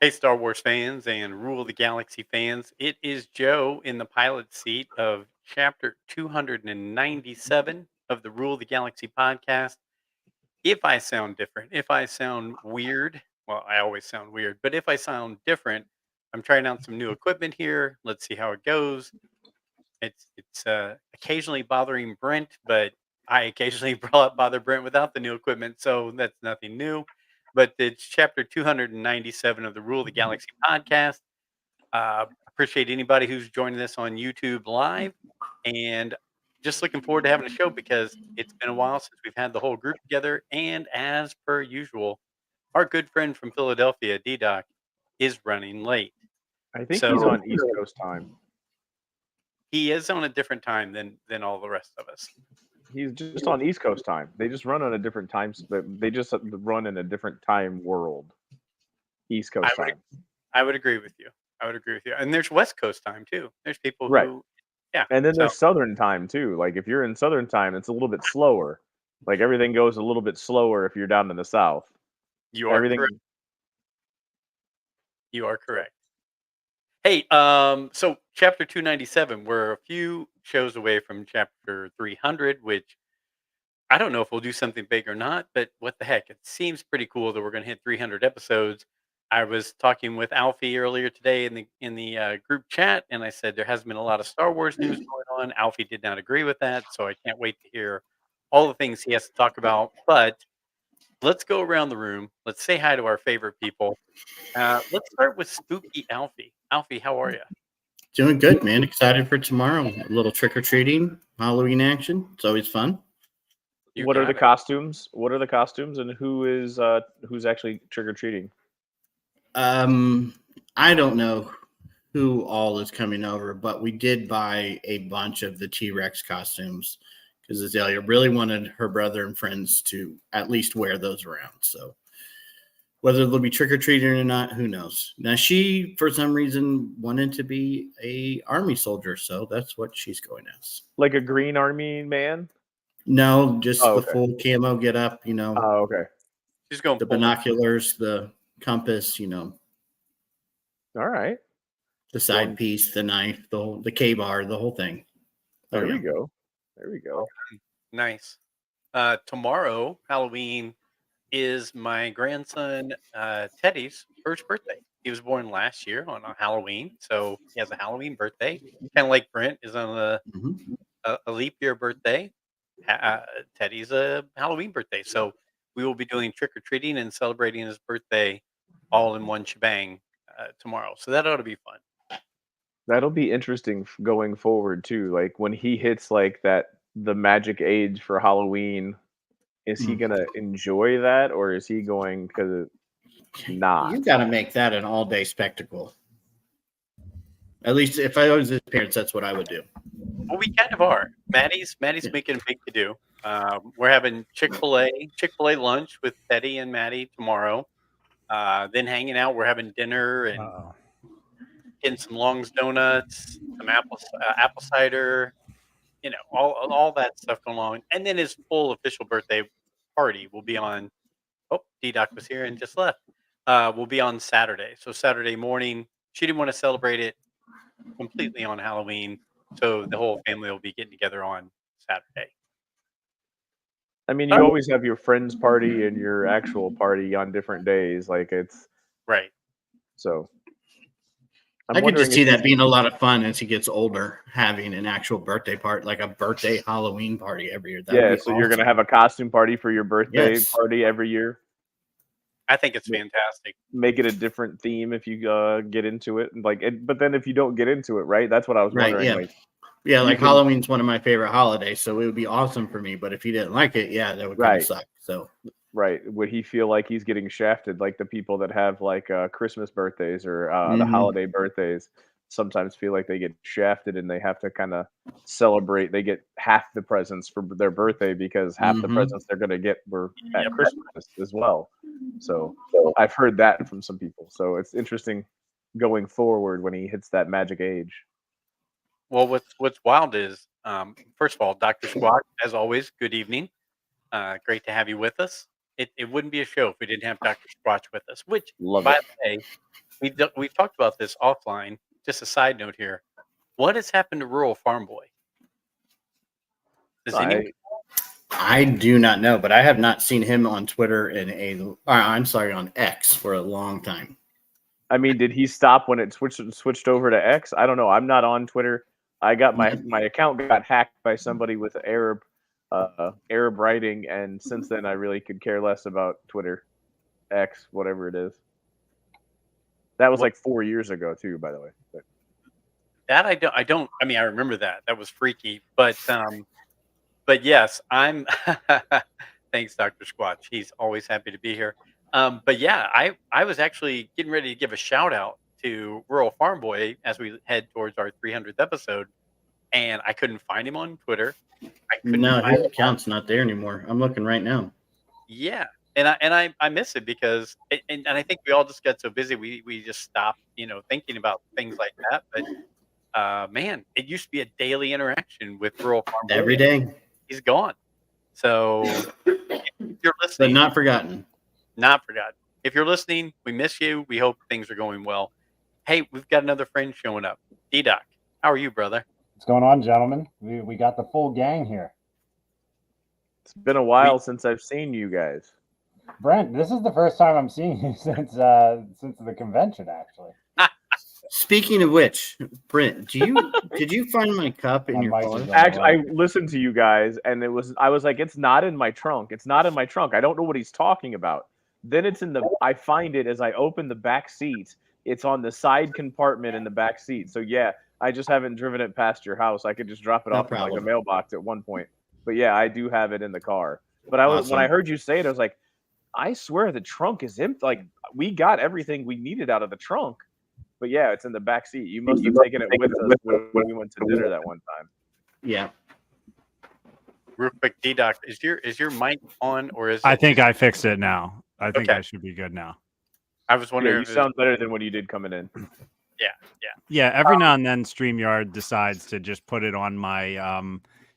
Hey, Star Wars fans and Rule of the Galaxy fans. It is Joe in the pilot seat of chapter 297 of the Rule of the Galaxy podcast. If I sound different, if I sound weird, well, I always sound weird, but if I sound different, I'm trying out some new equipment here. Let's see how it goes. It's occasionally bothering Brent, but I occasionally bother Brent without the new equipment, so that's nothing new. But it's chapter 297 of the Rule of the Galaxy podcast. Appreciate anybody who's joining us on YouTube live, and just looking forward to having a show because it's been a while since we've had the whole group together. And as per usual, our good friend from Philadelphia, D-Doc, is running late. I think So he's on East Coast time. he is on a different time than all the rest of us. He's just on East Coast time. They just run on a different time. They just run in a different time world. East Coast time. I would agree with you. And there's West Coast time too. There's people Right. who, yeah. And then there's Southern time too. Like if you're in Southern time, it's a little bit slower. Like everything goes a little bit slower if you're down in the South. You are correct. You are correct. Hey, so chapter 297, we're a few shows away from chapter 300, which I don't know if we'll do something big or not, but what the heck? It seems pretty cool that we're going to hit 300 episodes. I was talking with Alfie earlier today in the group chat, and I said there hasn't been a lot of Star Wars news going on. Alfie did not agree with that, so I can't wait to hear all the things he has to talk about. But let's go around the room. Let's say hi to our favorite people. Let's start with Spooky Alfie. Alfie, how are you? Doing good, man. Excited for tomorrow. A little trick-or-treating, Halloween action. It's always fun. What are the costumes? What are the costumes, and who's actually trick-or-treating? I don't know who all is coming over, but we did buy a bunch of the T-Rex costumes because Azalea really wanted her brother and friends to at least wear those around. So whether they'll be trick-or-treating or not, who knows? Now, she, for some reason, wanted to be a army soldier, so that's what she's going as. Like a green army man? No, just the full camo get up, you know. Oh, okay. She's going the binoculars, the compass, you know. All right. The side piece, the knife, the K-bar, the whole thing. There we go. Nice. Tomorrow, Halloween, is my grandson Teddy's first birthday. He was born last year on Halloween, so he has a Halloween birthday. Kind of like Brent is on a leap year birthday. Teddy's a Halloween birthday, so we will be doing trick or treating and celebrating his birthday all in one shebang tomorrow. So that ought to be fun. That'll be interesting going forward too. Like when he hits like the magic age for Halloween, is he gonna enjoy that, or is he going because not? You got to make that an all-day spectacle. At least if I was his parents, that's what I would do. Well, we kind of are. Maddie's making a big to do. We're having Chick-fil-A lunch with Teddy and Maddie tomorrow. Then hanging out, we're having dinner and getting some Long's donuts, some apple cider, you know, all that stuff going on. And then his full official birthday party will be on. Oh, D-Doc was here and just left. Will be on Saturday. So Saturday morning, she didn't want to celebrate it completely on Halloween, so the whole family will be getting together on Saturday. I mean, you always have your friends' party and your actual party on different days. Like it's right. So I could just see that being a lot of fun as he gets older, having an actual birthday party, like a birthday Halloween party every year. Yeah, so you're gonna have a costume party for your birthday party every year. I think it's fantastic. Make it a different theme if you get into it, but then if you don't get into it, right? That's what I was wondering. Like Halloween's one of my favorite holidays, so it would be awesome for me. But if he didn't like it, that would kind of suck. So. Right. Would he feel like he's getting shafted like the people that have like Christmas birthdays or the holiday birthdays sometimes feel like they get shafted and they have to kind of celebrate. They get half the presents for their birthday because half the presents they're going to get were at Christmas as well. So I've heard that from some people. So it's interesting going forward when he hits that magic age. Well, what's wild is, first of all, Dr. Squawk, as always, good evening. Great to have you with us. It wouldn't be a show if we didn't have Dr. Squatch with us, which, by the way, we've talked about this offline. Just a side note here. What has happened to Rural Farm Boy? Does anyone? I do not know, but I have not seen him on Twitter on X for a long time. I mean, did he stop when it switched over to X? I don't know. I'm not on Twitter. I got my account got hacked by somebody with Arab writing, and since then I really could care less about Twitter, X, whatever it is. That was like 4 years ago too, by the way. But. That I don't. I mean, I remember that. That was freaky. But yes, I'm. Thanks, Dr. Squatch. He's always happy to be here. But yeah, I was actually getting ready to give a shout out to Rural Farm Boy as we head towards our 300th episode, and I couldn't find him on Twitter. No, his account's not there anymore. I'm looking right now. Yeah, and I miss it because and I think we all just got so busy we just stopped thinking about things like that. But man, it used to be a daily interaction with Rural Farm Boy. Every day. He's gone. So if you're listening, but not forgotten. Not forgotten. If you're listening, we miss you. We hope things are going well. Hey, we've got another friend showing up. D-Doc, how are you, brother? What's going on, gentlemen? We got the full gang here. It's been a while since I've seen you guys. Brent, this is the first time I'm seeing you since the convention, actually. Speaking of which, Brent, did you find my cup in your car? Actually, I listened to you guys, and I was like, it's not in my trunk. It's not in my trunk. I don't know what he's talking about. Then I find it as I open the back seat. It's on the side compartment in the back seat. So yeah, I just haven't driven it past your house. I could just drop it off in like a mailbox at one point. But yeah, I do have it in the car. But when I heard you say it, I was like, I swear the trunk is empty. Like, we got everything we needed out of the trunk. But yeah, it's in the back seat. You must have taken it with us when we went to dinner that one time. Yeah. Real quick, D-Doc, is your mic on or is it? I think I fixed it now. I think I should be good now. I was wondering. Yeah, you sound better than when you did coming in. Yeah. Every now and then, StreamYard decides to just put it on my,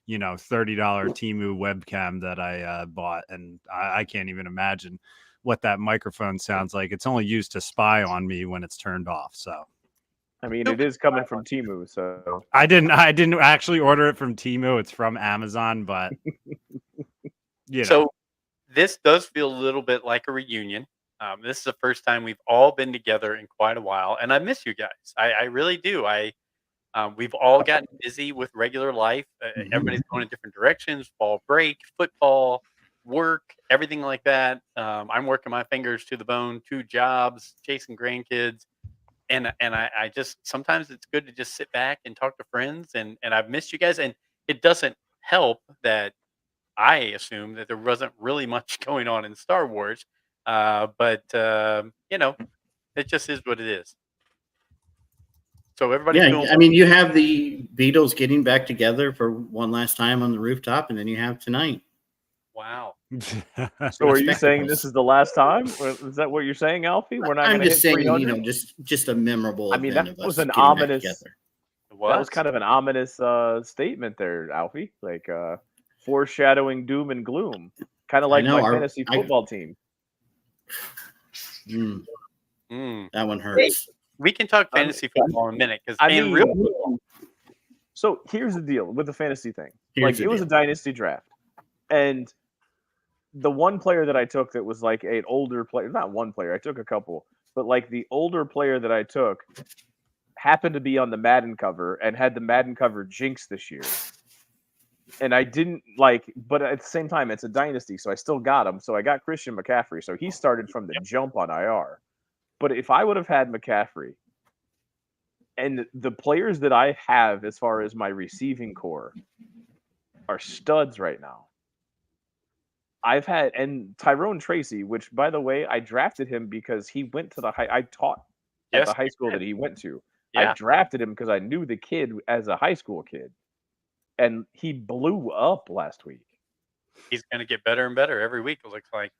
$30 Temu webcam that I bought, and I can't even imagine what that microphone sounds like. It's only used to spy on me when it's turned off. So, I mean, it is coming from Temu. So I didn't actually order it from Temu. It's from Amazon, but So this does feel a little bit like a reunion. This is the first time we've all been together in quite a while, and I miss you guys. I really do. We've all gotten busy with regular life. Everybody's going in different directions. Fall break, football, work, everything like that. I'm working my fingers to the bone, 2 jobs, chasing grandkids, and I just sometimes it's good to just sit back and talk to friends, and I've missed you guys, and it doesn't help that I assume that there wasn't really much going on in Star Wars, but it just is what it is. So everybody, I mean, you have the Beatles getting back together for one last time on the rooftop, and then you have tonight. Wow. So are you saying this is the last time? Is that what you're saying, Alfie? We're not going to hit 300? just a memorable. I mean, that was an back ominous. together. That was kind of an ominous statement there, Alfie. Like foreshadowing doom and gloom, kind of like my fantasy football team. That one hurts. We can talk fantasy football in a minute because so here's the deal with the fantasy thing. It was a dynasty draft, and the one player that I took that was like an older player, not one player, I took a couple, but like the older player that I took happened to be on the Madden cover and had the Madden cover jinx this year. And I didn't but at the same time, it's a dynasty, so I still got him. So I got Christian McCaffrey. So he started from the jump on IR. But if I would have had McCaffrey, and the players that I have as far as my receiving core are studs right now. And Tyrone Tracy, which, by the way, I drafted him because he went to I taught at the high school that he went to. Yeah. I drafted him because I knew the kid as a high school kid. And he blew up last week. He's going to get better and better every week, it looks like.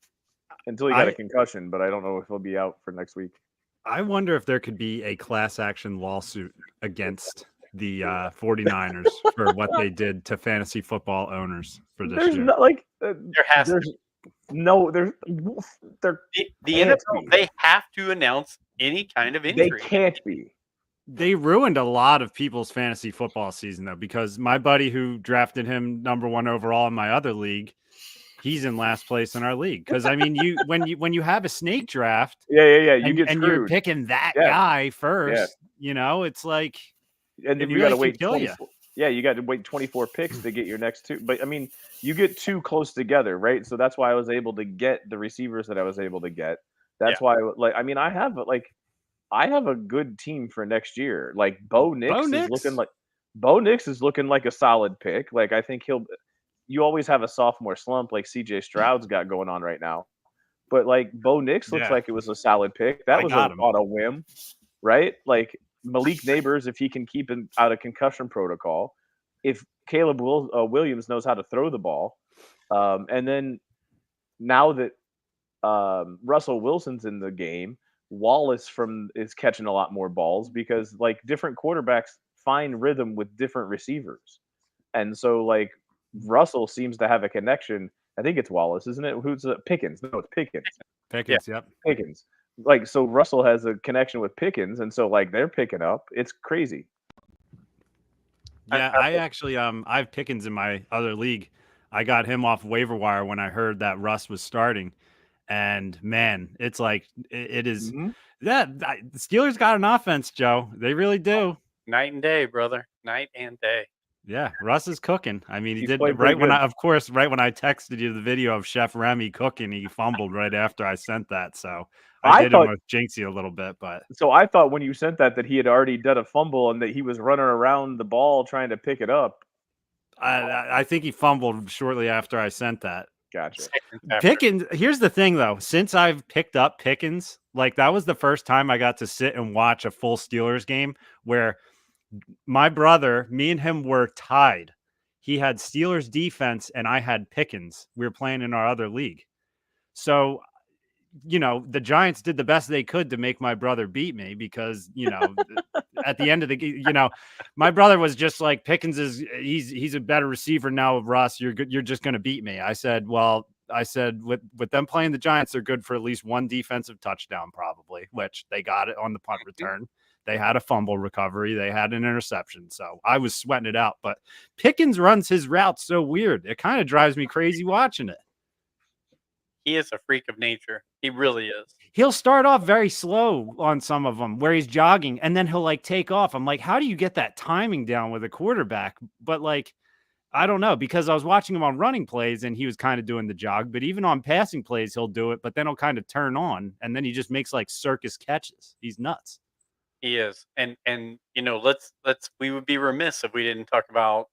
Until he got a concussion, but I don't know if he'll be out for next week. I wonder if there could be a class action lawsuit against the 49ers for what they did to fantasy football owners for this year. There has to be. No, they're The can't NFL, be. they have to announce any kind of They injury. can't be. They ruined a lot of people's fantasy football season though, because my buddy who drafted him number 1 overall in my other league, he's in last place in our league. Because I mean, when you have a snake draft, Yeah. You and, get and screwed. you're picking that Yeah. guy first, it's like, and then it you really got to can wait kill 24. Yeah, you got to wait 24 picks to get your next 2. But I mean, you get 2 close together, right? So that's why I was able to get the receivers that I was able to get. That's why, I mean, I have a good team for next year. Like Bo Nix is looking like a solid pick. Like I think you always have a sophomore slump like CJ Stroud's got going on right now. But like Bo Nix looks like it was a solid pick. That was on a whim, right? Like Malik Neighbors, if he can keep him out of concussion protocol, if Caleb Williams knows how to throw the ball, and then now that Russell Wilson's in the game, Wallace is catching a lot more balls because like different quarterbacks find rhythm with different receivers, and so like Russell seems to have a connection. I think it's Wallace, isn't it? Who's Pickens? No, it's Pickens. Yep. Pickens. Like so, Russell has a connection with Pickens, and so like they're picking up. It's crazy. Yeah, I actually I have Pickens in my other league. I got him off waiver wire when I heard that Russ was starting, and man, it's like it is that the Steelers got an offense, Joe. They really do. Night and day, brother. Night and day. Yeah, Russ is cooking. I mean, he He's did playing right pretty when good. right when I texted you the video of Chef Remy cooking, he fumbled right after I sent that. So I did him with Jinxie a little bit, but so I thought when you sent that he had already done a fumble and that he was running around the ball trying to pick it up. I think he fumbled shortly after I sent that. Gotcha. Pickens. Here's the thing, though. Since I've picked up Pickens, like that was the first time I got to sit and watch a full Steelers game where my brother, me and him were tied. He had Steelers defense and I had Pickens. We were playing in our other league. So, the Giants did the best they could to make my brother beat me because, at the end of the game, my brother was just like, Pickens he's a better receiver now, Russ. You're good. You're just going to beat me. I said, with them playing the Giants, they're good for at least one defensive touchdown, probably, which they got it on the punt return. They had a fumble recovery. They had an interception. So I was sweating it out. But Pickens runs his routes so weird. It kind of drives me crazy watching it. He is a freak of nature. He really is. He'll start off very slow on some of them where he's jogging and then he'll like take off. I'm like, how do you get that timing down with a quarterback? But like, I don't know, because I was watching him on running plays and he was kind of doing the jog, but even on passing plays, he'll do it, but then he'll kind of turn on and then he just makes like circus catches. He's nuts. He is. And we would be remiss if we didn't talk about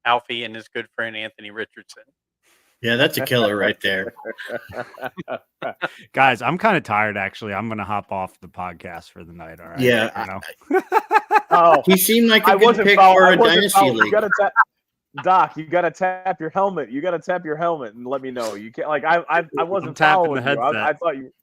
Alfie and his good friend Anthony Richardson. Yeah, that's a killer right there. Guys, I'm kind of tired, actually. I'm going to hop off the podcast for the night. All right. Yeah. Oh, he seemed like a good pick for a dynasty league. Doc, you got to tap your helmet. You got to tap your helmet and let me know. You can't I wasn't tapping the headset. I thought you were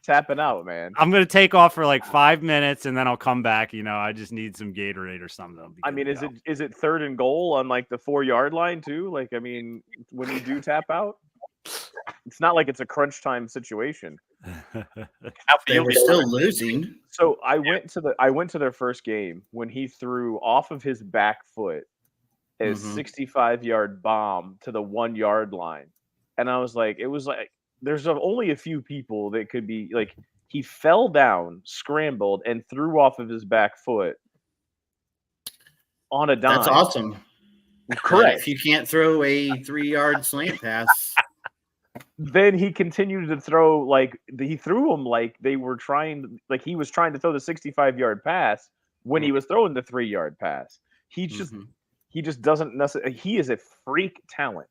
tapping out, man. I'm going to take off for like 5 minutes and then I'll come back. I just need some Gatorade or something. I mean, is it 3rd and goal on like the 4-yard line too? Like, I mean, when you do tap out, it's not like it's a crunch time situation. They were still losing. So I went to their first game when he threw off of his back foot a 65-yard bomb to the 1-yard line. And I was like, there's only a few people that could be like, he fell down, scrambled, and threw off of his back foot on a dime. That's awesome. Correct. If you can't throw a 3-yard slant pass. Then he continued to throw, he threw them like they were trying, like he was trying to throw the 65-yard pass when he was throwing the 3-yard pass. He just doesn't necessarily, he is a freak talent.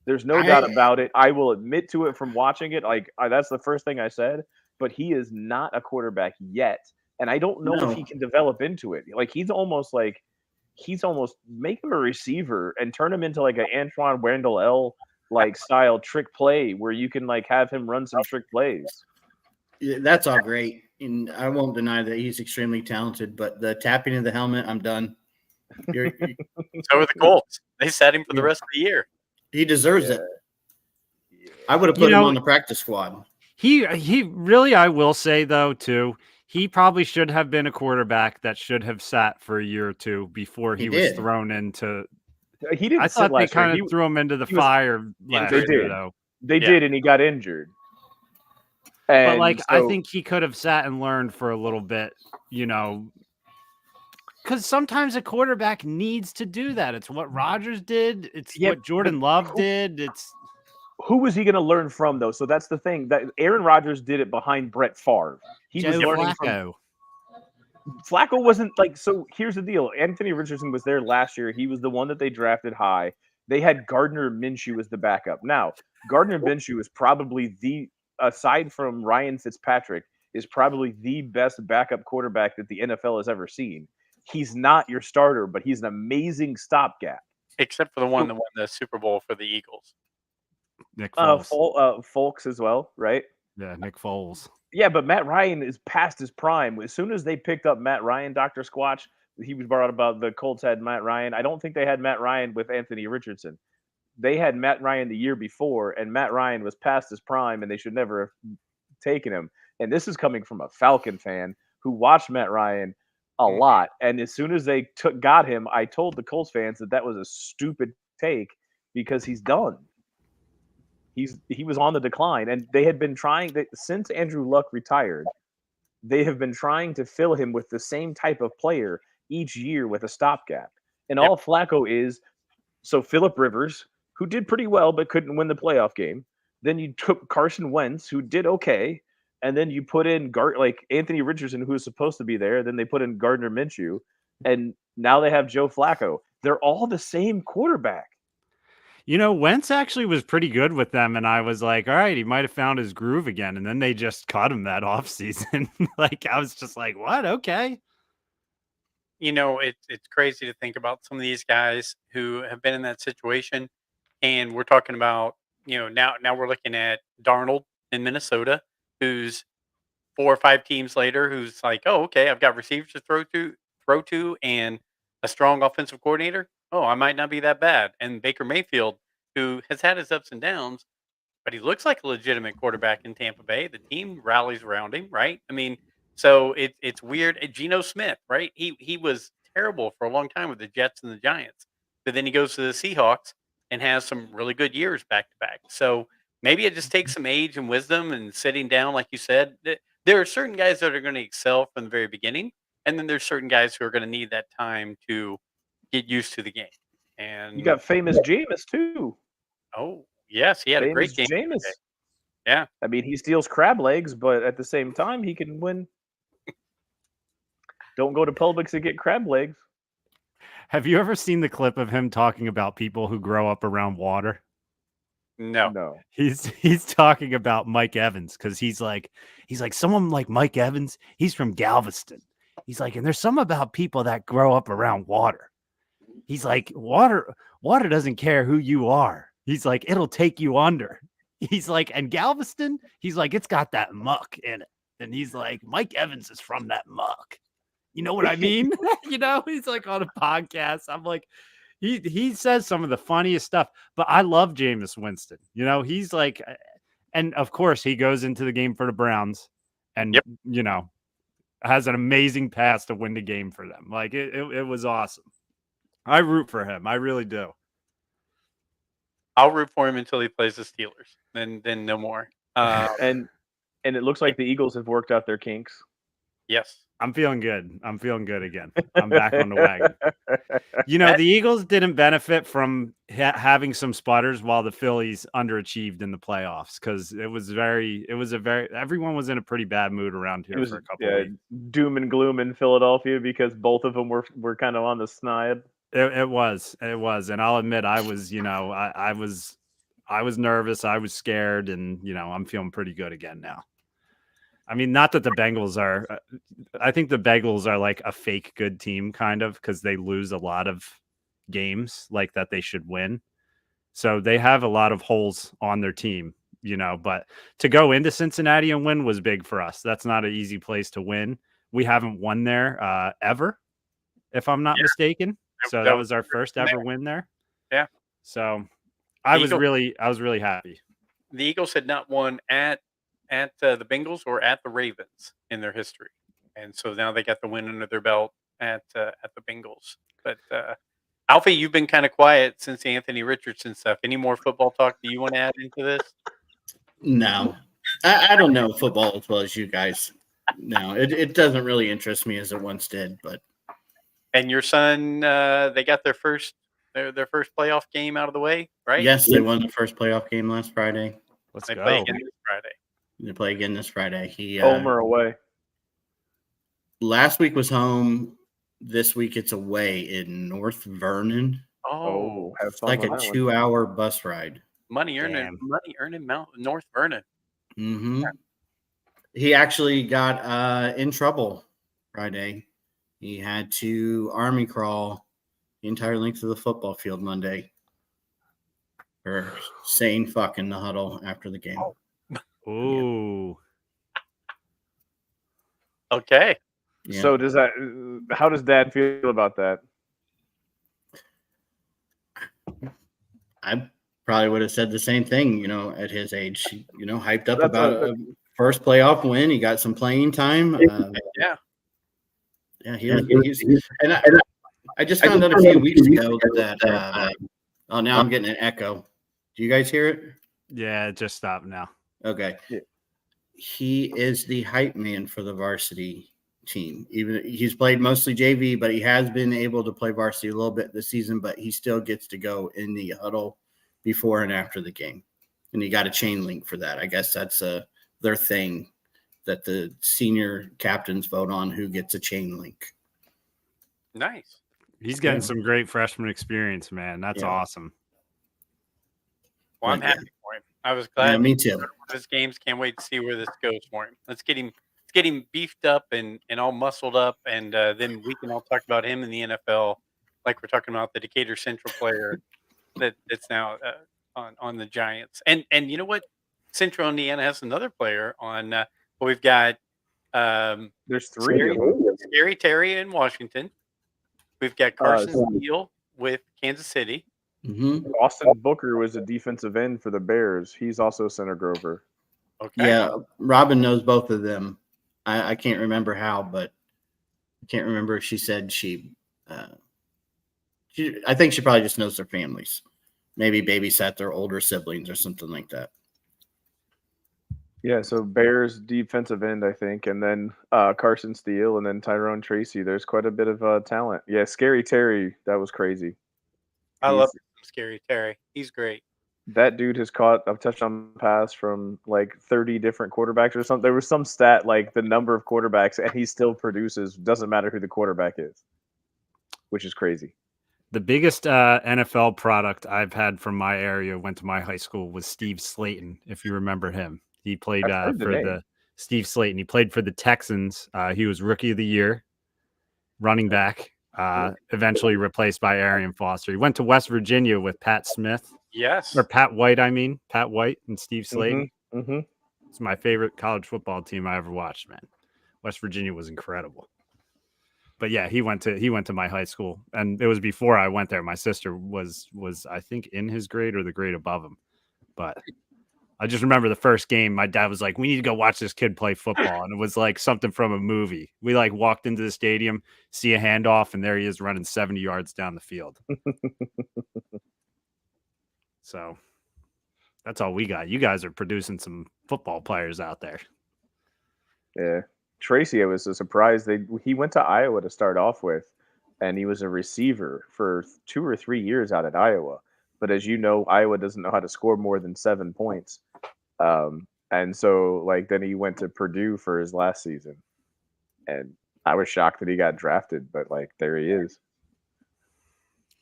There's no doubt about it. I will admit to it from watching it. That's the first thing I said, but he is not a quarterback yet. And I don't know if he can develop into it. Like he's almost make him a receiver and turn him into like an Antoine Randall style trick play where you can have him run some trick plays. Yeah, that's all great. And I won't deny that he's extremely talented, but the tapping of the helmet, I'm done. So are the Colts. They set him for the rest of the year. He deserves it. I would have put him on the practice squad. He really, I will say though too, he probably should have been a quarterback that should have sat for a year or two before he was thrown into. He didn't I sit thought they last year. kind of threw him into the fire last They year did. though. They did, and he got injured. And But like, I think he could have sat and learned for a little bit, you know, because sometimes a quarterback needs to do that. It's what Rodgers did. It's what Jordan Love did. It's who was he going to learn from though? So that's the thing. That Aaron Rodgers did it behind Brett Favre. He was learning Flacco. from Flacco. Wasn't like, so here's the deal. Anthony Richardson was there last year. He was the one that they drafted high. They had Gardner Minshew as the backup. Now, Gardner Minshew is probably aside from Ryan Fitzpatrick, is probably the best backup quarterback that the NFL has ever seen. He's not your starter, but he's an amazing stopgap. Except for the one that won the Super Bowl for the Eagles. Nick Foles. Folks as well, right? Yeah, Nick Foles. Yeah, but Matt Ryan is past his prime. As soon as they picked up Matt Ryan, Dr. Squatch, he was brought about the Colts had Matt Ryan. I don't think they had Matt Ryan with Anthony Richardson. They had Matt Ryan the year before, and Matt Ryan was past his prime, and they should never have taken him. And this is coming from a Falcon fan who watched Matt Ryan a lot. And as soon as they got him, I told the Colts fans that was a stupid take because he's done. He was on the decline, and they had been trying since Andrew Luck retired. They have been trying to fill him with the same type of player each year with a stopgap. And all Flacco is, so Phillip Rivers, who did pretty well but couldn't win the playoff game. Then you took Carson Wentz, who did okay, and then you put in like Anthony Richardson, who was supposed to be there. Then they put in Gardner Minshew, and now they have Joe Flacco. They're all the same quarterback. You know, Wentz actually was pretty good with them, and I was like, all right, he might have found his groove again. And then they just cut him that offseason. Like, I was just like, what? Okay. You know, it's crazy to think about some of these guys who have been in that situation. And we're talking about, you know, now we're looking at Darnold in Minnesota, who's 4 or 5 teams later, who's like, oh, okay, I've got receivers to throw to and a strong offensive coordinator. Oh, I might not be that bad. And Baker Mayfield, who has had his ups and downs, but he looks like a legitimate quarterback in Tampa Bay. The team rallies around him, right? I mean, so it's weird. Geno Smith, right? He was terrible for a long time with the Jets and the Giants, but then he goes to the Seahawks and has some really good years back to back. So maybe it just takes some age and wisdom and sitting down, like you said. There are certain guys that are going to excel from the very beginning, and then there's certain guys who are going to need that time to get used to the game. And you got famous Jameis too. Oh yes, he had a great game. Jameis. Yeah, I mean, he steals crab legs, but at the same time, he can win. Don't go to Publix to get crab legs. Have you ever seen the clip of him talking about people who grow up around water? no. He's talking about Mike Evans because he's like someone like Mike Evans. He's from Galveston. He's like, and there's some about people that grow up around water. He's like, water doesn't care who you are. He's like, it'll take you under. He's like, and Galveston, he's like, it's got that muck in it. And he's like, Mike Evans is from that muck. You know what I mean? You know, he's like on a podcast. I'm like, he says some of the funniest stuff, but I love Jameis Winston. You know, he's like, and of course he goes into the game for the Browns and, you know, has an amazing pass to win the game for them. Like it was awesome. I root for him. I really do. I'll root for him until he plays the Steelers. Then no more. And it looks like the Eagles have worked out their kinks. Yes. I'm feeling good. I'm feeling good again. I'm back on the wagon. You know, the Eagles didn't benefit from having some sputters while the Phillies underachieved in the playoffs because everyone was in a pretty bad mood around here for a couple of weeks. Doom and gloom in Philadelphia because both of them were kind of on the snide. It was, and I'll admit I was, you know, I was nervous, I was scared, and you know, I'm feeling pretty good again now. I mean, not that the Bengals are. I think the Bengals are like a fake good team, kind of, because they lose a lot of games like that they should win. So they have a lot of holes on their team, you know. But to go into Cincinnati and win was big for us. That's not an easy place to win. We haven't won there ever, if I'm not mistaken. So that was our first ever win there. Yeah. So I was really happy. the Eagles had not won at the Bengals or at the Ravens in their history, and so now they got the win under their belt at the Bengals. But Alfie, you've been kind of quiet since the Anthony Richardson stuff. Any more football talk do you want to add into this? No, I don't know football as well as you guys. No, it doesn't really interest me as it once did. But And your son, they got their first playoff game out of the way, right? yes, they won the first playoff game last Friday. Let's They go. play again this Friday. They play again this Friday. He Home or away? last week was home. This week it's away in North Vernon. Oh, have It's fun like with a that one. 2-hour bus ride. money earning Mount North Vernon. Mm-hmm. He actually got in trouble Friday. He had to army crawl the entire length of the football field Monday for saying fuck in the huddle after the game. Ooh. Okay. Yeah. So how does Dad feel about that? I probably would have said the same thing, at his age, hyped up That's about a- a first playoff win. He got some playing time. Yeah. Yeah, he's and I just found out a few weeks ago that oh, now I'm getting an echo. Do you guys hear it? Yeah, it just stopped now. Okay. Yeah. He is the hype man for the varsity team. Even he's played mostly JV, but he has been able to play varsity a little bit this season, but he still gets to go in the huddle before and after the game. And he got a chain link for that. I guess that's their thing that the senior captains vote on who gets a chain link. Nice. He's getting some great freshman experience, man. That's Yeah. awesome. Well, I'm Yeah. happy for him. I was glad. Yeah, me too. This games. Can't wait to see where this goes for him. Let's get him beefed up and all muscled up, and then we can all talk about him in the NFL, like we're talking about the Decatur Central player that's now on the Giants. And you know what? Central Indiana has another player on. We've got There's three of them. Scary Terry in Washington. We've got Carson Steele with Kansas City. Mm-hmm. Austin Booker was a defensive end for the Bears. He's also center Grover. Okay. Yeah, Robin knows both of them. I can't remember how, but I can't remember if she said I think she probably just knows their families. Maybe babysat their older siblings or something like that. Yeah, so Bears defensive end, I think, and then Carson Steele, and then Tyrone Tracy. There's quite a bit of talent. Yeah, Scary Terry, that was crazy. I love Scary Terry. He's great. That dude has caught a touchdown pass from like 30 different quarterbacks or something. There was some stat like the number of quarterbacks, and he still produces. Doesn't matter who the quarterback is, which is crazy. The biggest NFL product I've had from my area went to my high school was Steve Slayton, if you remember him. He played Steve Slayton. He played for the Texans. He was Rookie of the Year, running back, eventually replaced by Arian Foster. He went to West Virginia with Pat Smith. Yes. Or Pat White, Pat White and Steve Slayton. Mm-hmm. It's my favorite college football team I ever watched, man. West Virginia was incredible. But yeah, he went to my high school, and it was before I went there. My sister was I think in his grade or the grade above him. But I just remember the first game, my dad was like, "We need to go watch this kid play football." And it was like something from a movie. We like walked into the stadium, see a handoff, and there he is running 70 yards down the field. So that's all we got. You guys are producing some football players out there. Yeah. Tracy, it was a surprise. He went to Iowa to start off with, and he was a receiver for 2 or 3 years out at Iowa. But as you know, Iowa doesn't know how to score more than 7 points. And so, like, then he went to Purdue for his last season. And I was shocked that he got drafted, but, like, there he is.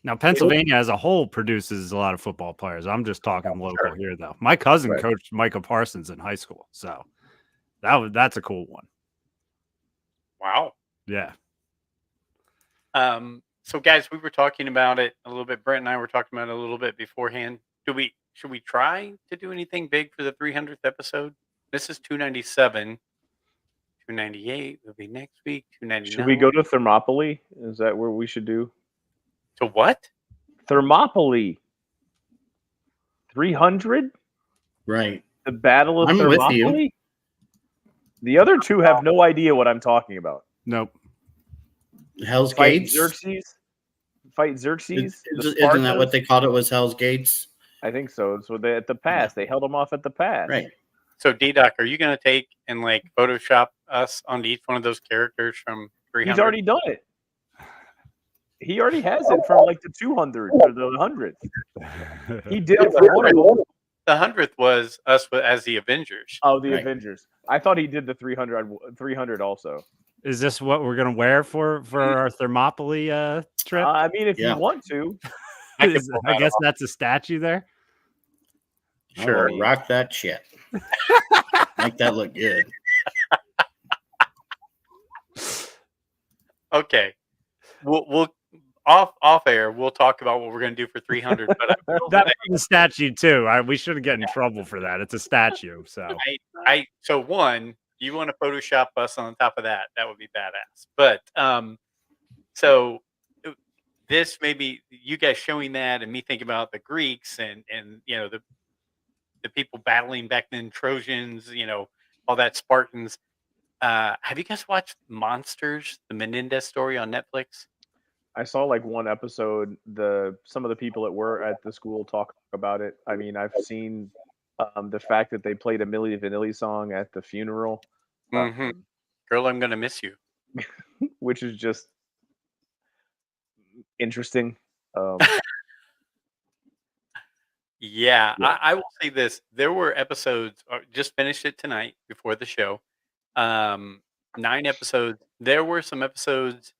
Now, Pennsylvania as a whole produces a lot of football players. I'm just talking local here, though. My cousin coached Micah Parsons in high school, so that's a cool one. Wow. Yeah. So, guys, we were talking about it a little bit. Brent and I were talking about it a little bit beforehand. Should we try to do anything big for the 300th episode? This is 297. 298 will be next week. 299. Should we go to Thermopylae? Is that where we should do? To what? Thermopylae. 300? Right. The Battle of I'm with you. Thermopylae? The other two have no idea what I'm talking about. Nope. Hell's Fight Gates. Xerxes? Fight Xerxes? The Isn't that what Spartans? they called it? Was Hell's Gates? I think so. So they at the pass. They held them off at the pass. Right. So D-Doc, are you going to take and like Photoshop us onto each one of those characters from 300? He's already done it. He already has it from like the 200 or the 100th. He did it for one of them. The 100th was us as the Avengers. Oh, the Right. Avengers. I thought he did the 300 also. Is this what we're gonna wear for our Thermopylae trip? I mean, if Yeah. you want to. I could pull I that guess off. that's a statue there. Sure. Oh, rock that shit. Make that look good. Okay. We'll off air. We'll talk about what we're going to do for 300. But I will That's say, a statue too. We shouldn't get in trouble for that. It's a statue. So so one, you want to Photoshop us on top of that? That would be badass. But so this maybe you guys showing that and me thinking about the Greeks and you know the people battling back then, Trojans, you know, all that Spartans. Have you guys watched Monsters, the Menendez story on Netflix? I saw like one episode. Some of the people that were at the school talk about it. I mean, I've seen the fact that they played a Milli Vanilli song at the funeral, Mm-hmm. Girl, I'm gonna miss you. which is just interesting. Yeah, Yeah. I will say this. There were episodes, just finished it tonight before the show. 9 episodes. There were some episodes.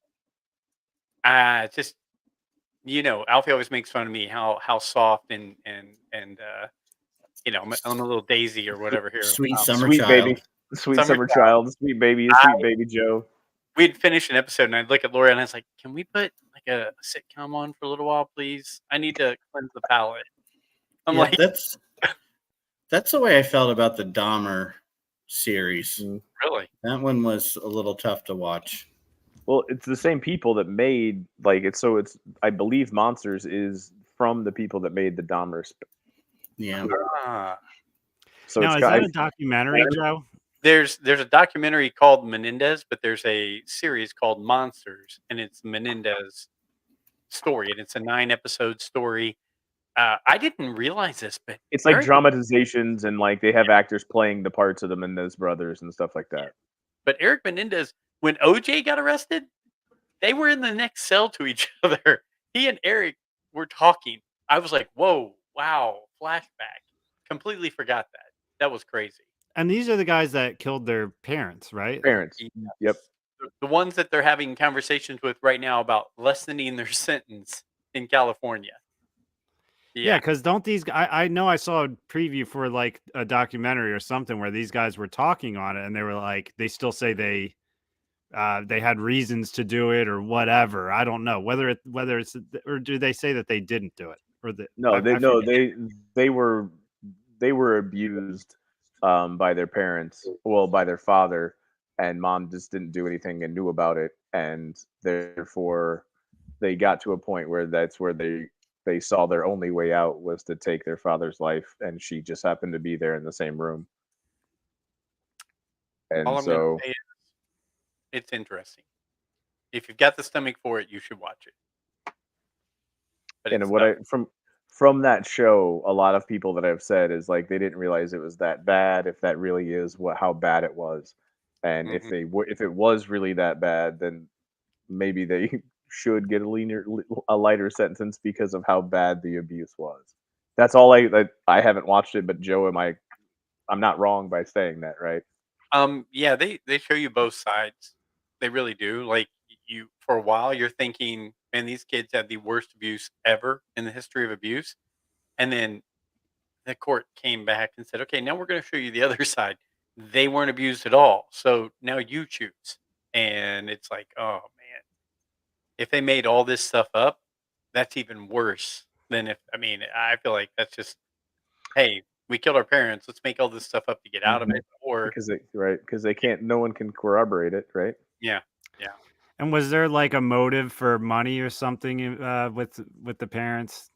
Just you know, Alfie always makes fun of me how soft and you know, I'm a little Daisy or whatever here. Sweet summer Sweet child. baby, sweet summer child, sweet baby Joe. We'd finish an episode and I'd look at Laura and I was like, "Can we put like a sitcom on for a little while, please? I need to cleanse the palate." I'm Yeah, like, that's the way I felt about the Dahmer series. really? That one was a little tough to watch. Well, it's the same people that made like it's. So it's. I believe Monsters is from the people that made the Dahmer. Yeah. Ah. So now it's is got, that a documentary, Joe? There's a documentary called Menendez, but there's a series called Monsters, and it's Menendez story, and it's a 9-episode story. I didn't realize this, but it's like Eric- dramatizations and like they have actors playing the parts of the Mendez brothers and stuff like that. But Eric Menendez, when OJ got arrested, they were in the next cell to each other. He and Eric were talking. I was like, "Whoa, wow!" Flashback. Completely forgot that. That was crazy. And these are the guys that killed their parents, right? Parents. Yep. The ones that they're having conversations with right now about lessening their sentence in California. Yeah, because don't these? I know I saw a preview for like a documentary or something where these guys were talking on it, and they were like, they still say they had reasons to do it or whatever. I don't know whether it's or do they say that they didn't do it or they were abused by their parents, well, by their father, and mom just didn't do anything and knew about it, and therefore they got to a point where that's where they saw their only way out was to take their father's life, and she just happened to be there in the same room. And All I'm so gonna say is, it's interesting. If you've got the stomach for it, you should watch it. But and it's what not- from that show, a lot of people that I've said is like they didn't realize it was that bad, if that really is how bad it was, and if it was really that bad, then maybe they should get a lighter sentence because of how bad the abuse was. That's all I haven't watched it, but Joe, I'm not wrong by saying that, right? Yeah, they show you both sides. They really do. Like you, for a while, you're thinking, man, these kids had the worst abuse ever in the history of abuse, and then the court came back and said, okay, now we're going to show you the other side. They weren't abused at all, so now you choose. And it's like, oh man, if they made all this stuff up, that's even worse than if. I mean, I feel like that's just, hey, we killed our parents. Let's make all this stuff up to get out of it. Or because they can't. No one can corroborate it, right? yeah. And was there like a motive for money or something with the parents?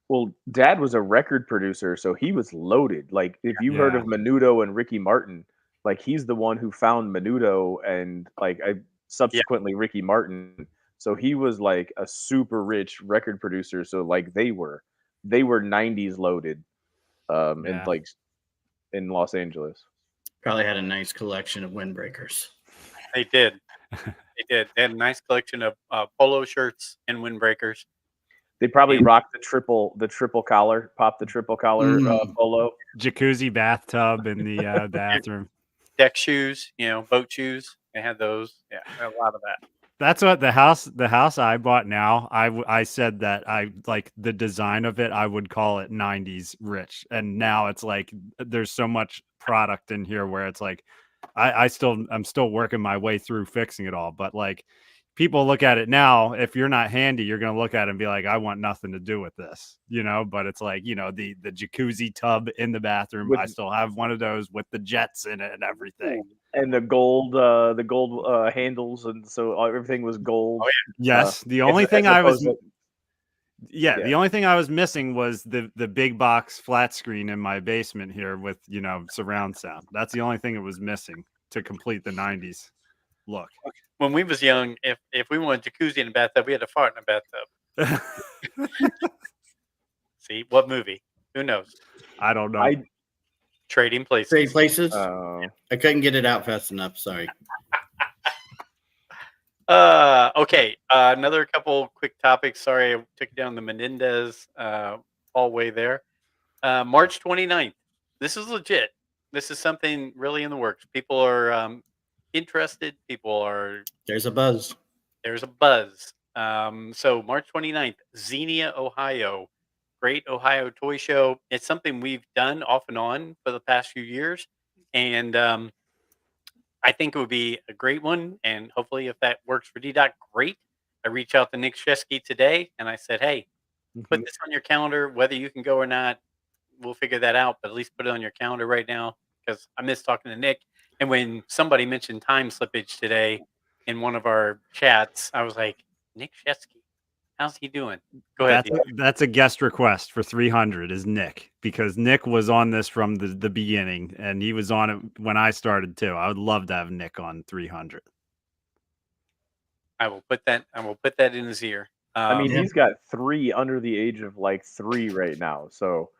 Well, Dad was a record producer, so he was loaded. Like, if you heard Yeah. of Menudo and Ricky Martin, like he's the one who found Menudo and subsequently Ricky Martin. So he was like a super rich record producer. So like they were 90s loaded in Yeah. like in Los Angeles. Probably had a nice collection of windbreakers. They did. They did. They had a nice collection of polo shirts and windbreakers. They probably And- rocked the triple collar, pop the triple collar polo. Jacuzzi bathtub in the bathroom. Deck shoes, boat shoes. They had those. Yeah, a lot of that. That's what the house I bought now. I said that I like the design of it. I would call it 90s rich, and now it's like there's so much product in here where it's like I'm still working my way through fixing it all. But like people look at it now, if you're not handy, you're gonna look at it and be like, I want nothing to do with this, But it's like the jacuzzi tub in the bathroom. I still have one of those with the jets in it and everything. And the gold handles, and so everything was gold. Oh, Yes, the only thing the only thing I was missing was the big box flat screen in my basement here with surround sound. That's the only thing it was missing to complete the 90s look. When we was young, if we wanted jacuzzi in a bathtub, we had to fart in a bathtub. See, what movie? Who knows? I don't know. Trading Places. Trade places. Oh. I couldn't get it out fast enough. Sorry. Okay. Another couple quick topics. Sorry, I took down the Menendez hallway there. March 29th. This is legit. This is something really in the works. People are interested. There's a buzz. There's a buzz. So March 29th, Xenia, Ohio. Great Ohio toy show. It's something we've done off and on for the past few years. And I think it would be a great one. And hopefully if that works for D-Doc, great. I reached out to Nick Shesky today and I said, hey, put this on your calendar, whether you can go or not. We'll figure that out, but at least put it on your calendar right now because I miss talking to Nick. And when somebody mentioned time slippage today in one of our chats, I was like, Nick Shesky, how's he doing? Go ahead. That's a guest request for 300 is Nick, because Nick was on this from the beginning and he was on it when I started too. I would love to have Nick on 300. I will put that in his ear. I mean, he's got 3 under the age of like 3 right now. So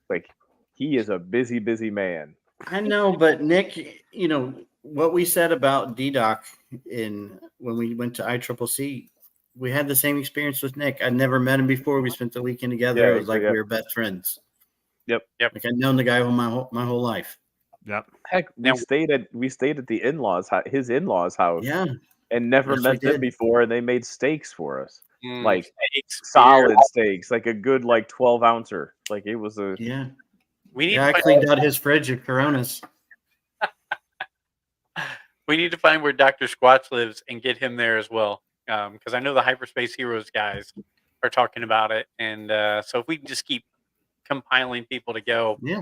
like he is a busy man. I know, but Nick, what we said about D-Doc when we went to ICCC, we had the same experience with Nick. I'd never met him before. We spent the weekend together. Yeah, it was like we were best friends. Yep. Like I'd known the guy my whole life. Yep. Heck, we stayed at the his in-laws house. Yeah. And never Yes, met we them did. before, and they made steaks for us. Like steaks, solid beer. steaks, like a good 12 ouncer. Like it was a Yeah. We need I to cleaned out his fridge of Coronas. we need to find where Dr. Squatch lives and get him there as well. Because I know the Hyperspace Heroes guys are talking about it. And so if we can just keep compiling people to go, Yeah.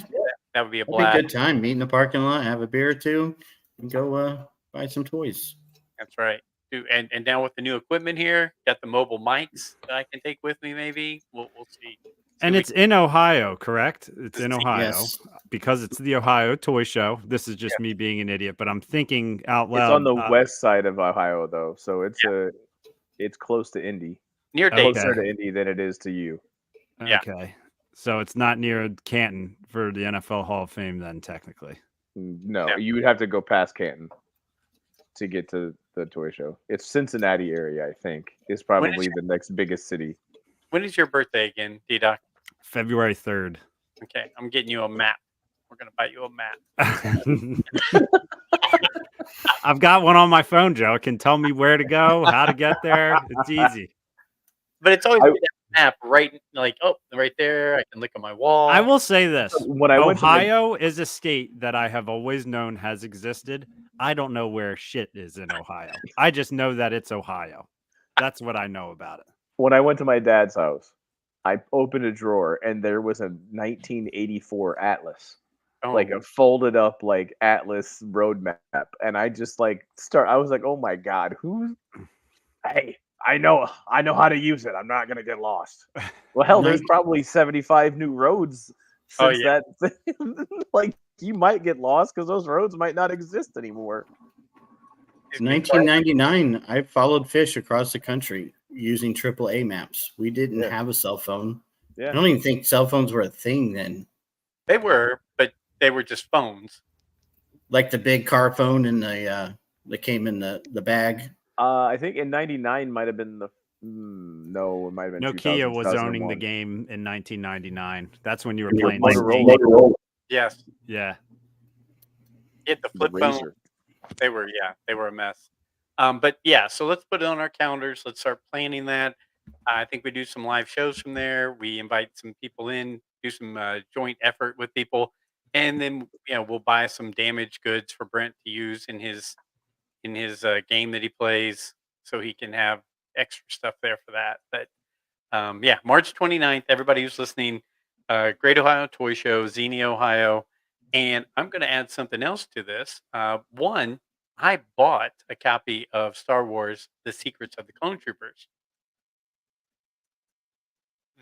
that would be a It'd be blast. a good time. Meet in the parking lot, have a beer or two, and go buy some toys. That's right. And now with the new equipment here, got the mobile mics that I can take with me. Maybe we'll see. And it's in Ohio, correct? It's in Ohio Yes. because it's the Ohio Toy Show. This is just me being an idiot, but I'm thinking out loud. It's on the west side of Ohio, though, so it's close to Indy. Near Dayton. Closer to Indy than it is to you. Yeah. Okay. So it's not near Canton for the NFL Hall of Fame, then technically. No, Yeah. you would have to go past Canton to get to the toy show. It's Cincinnati area, I think, is probably the next biggest city. When is your birthday again, D-Doc? February 3rd. Okay, I'm getting you a map. We're gonna buy you a map. I've got one on my phone, Joe. It can tell me where to go, how to get there. It's easy. But it's always that map right there. I can look at my wall. I will say this. When I went to Ohio is a state that I have always known has existed. I don't know where shit is in Ohio. I just know that it's Ohio. That's what I know about it. When I went to my dad's house, I opened a drawer and there was a 1984 atlas. Like a folded up atlas road map, and I just I was like, oh my god, I know how to use it. I'm not gonna get lost. Well, hell, there's probably 75 new roads Oh, since yeah. that. Like, you might get lost because those roads might not exist anymore. It's 1999. I followed fish across the country using AAA maps. We didn't have a cell phone. Yeah. I don't even think cell phones were a thing then. They were, but they were just phones. Like the big car phone and the that came in the bag. I think in '99 might have been the no, it might have been Nokia 2000, was owning the 2001. game in 1999. That's when you were And playing Motorola. Yes. Yeah. Get the The flip phone. Razor. They were a mess. But yeah, so let's put it on our calendars. Let's start planning that. I think we do some live shows from there. We invite some people in, do some joint effort with people, and then we'll buy some damaged goods for Brent to use in his game that he plays, so he can have extra stuff there for that. But yeah, March 29th, everybody who's listening, Great Ohio Toy Show, Xenia, Ohio. And I'm going to add something else to this. One, I bought a copy of Star Wars, The Secrets of the Clone Troopers.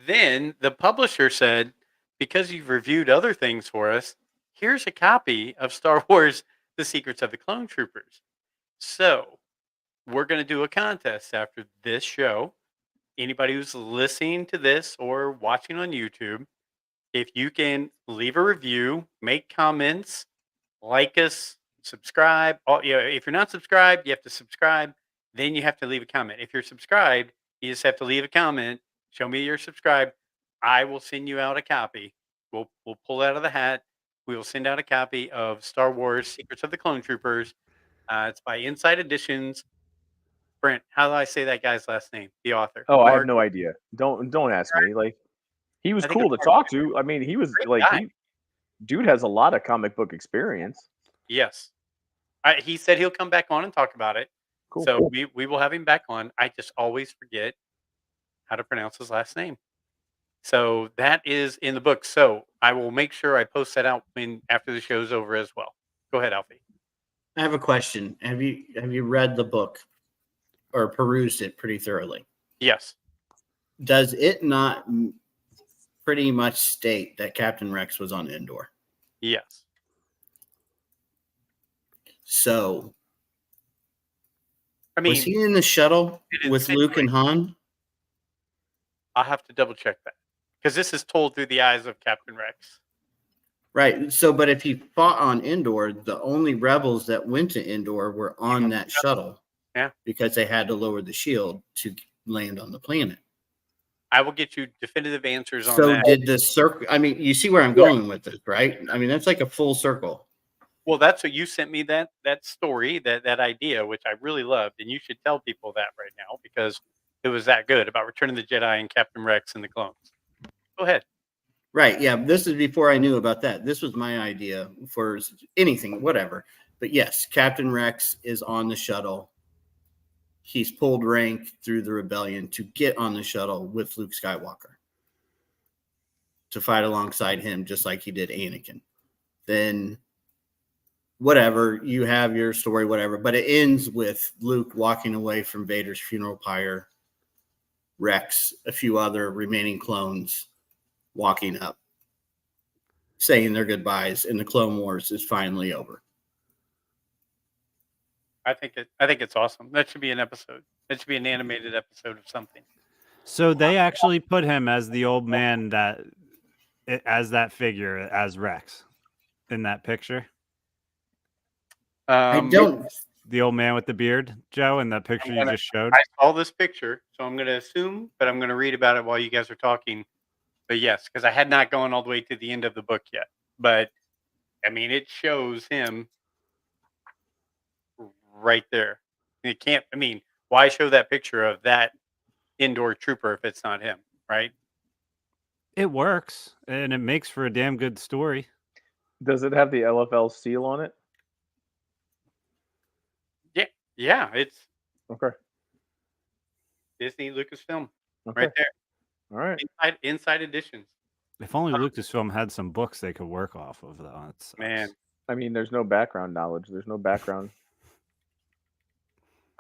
Then the publisher said, because you've reviewed other things for us, here's a copy of Star Wars, The Secrets of the Clone Troopers. So we're going to do a contest after this show. Anybody who's listening to this or watching on YouTube, if you can leave a review, make comments, like us, subscribe. If you're not subscribed, you have to subscribe. Then you have to leave a comment. If you're subscribed, you just have to leave a comment. Show me you're subscribed. I will send you out a copy. We'll pull it out of the hat. We will send out a copy of Star Wars: Secrets of the Clone Troopers. It's by Inside Editions. Brent, how do I say that guy's last name? The author. Oh, I have Mark. no idea. Don't ask me. Like, he was I think cool to it's talk to. I mean, he was Great like, guy. dude has a lot of comic book experience. Yes. He said he'll come back on and talk about it. Cool. So we will have him back on. I just always forget how to pronounce his last name. So that is in the book. So I will make sure I post that out after the show's over as well. Go ahead, Alfie. I have a question. Have you read the book or perused it pretty thoroughly? Yes. Does it not pretty much state that Captain Rex was on Endor? Yes. So I mean, was he in the shuttle it with Luke and Han? I'll have to double check that because this is told through the eyes of Captain Rex. Right. So, but if he fought on Endor, the only rebels that went to Endor were on that shuttle. Yeah. Because they had to lower the shield to land on the planet. I will get you definitive answers on So that. did the circle? I mean, you see where I'm going with this, right? I mean, that's like a full circle. Well, that's what you sent me that story, that idea, which I really loved, and you should tell people that right now because it was that good about Return of the Jedi and Captain Rex and the clones. Go ahead. Right. Yeah. This is before I knew about that. This was my idea for anything, whatever. But yes, Captain Rex is on the shuttle. He's pulled rank through the rebellion to get on the shuttle with Luke Skywalker to fight alongside him, just like he did Anakin. Then whatever, you have your story, whatever, but it ends with Luke walking away from Vader's funeral pyre, Rex, a few other remaining clones walking up, saying their goodbyes, and the Clone Wars is finally over. I think it's awesome. That should be an episode. That should be an animated episode of something. So they actually put him as the old man as that figure, as Rex in that picture. I don't. The old man with the beard, Joe, in that picture you just showed. I saw this picture, so I'm going to assume, but I'm going to read about it while you guys are talking. But yes, because I had not gone all the way to the end of the book yet. But I mean, it shows him right there. It can't. I mean, why show that picture of that indoor trooper if it's not him, right? It works, and it makes for a damn good story. Does it have the LFL seal on it? Yeah, it's Okay. Disney Lucasfilm Okay. right there. All right. Inside Editions. If only Lucasfilm had some books they could work off of, though. Man, I mean, there's no background knowledge. There's no background.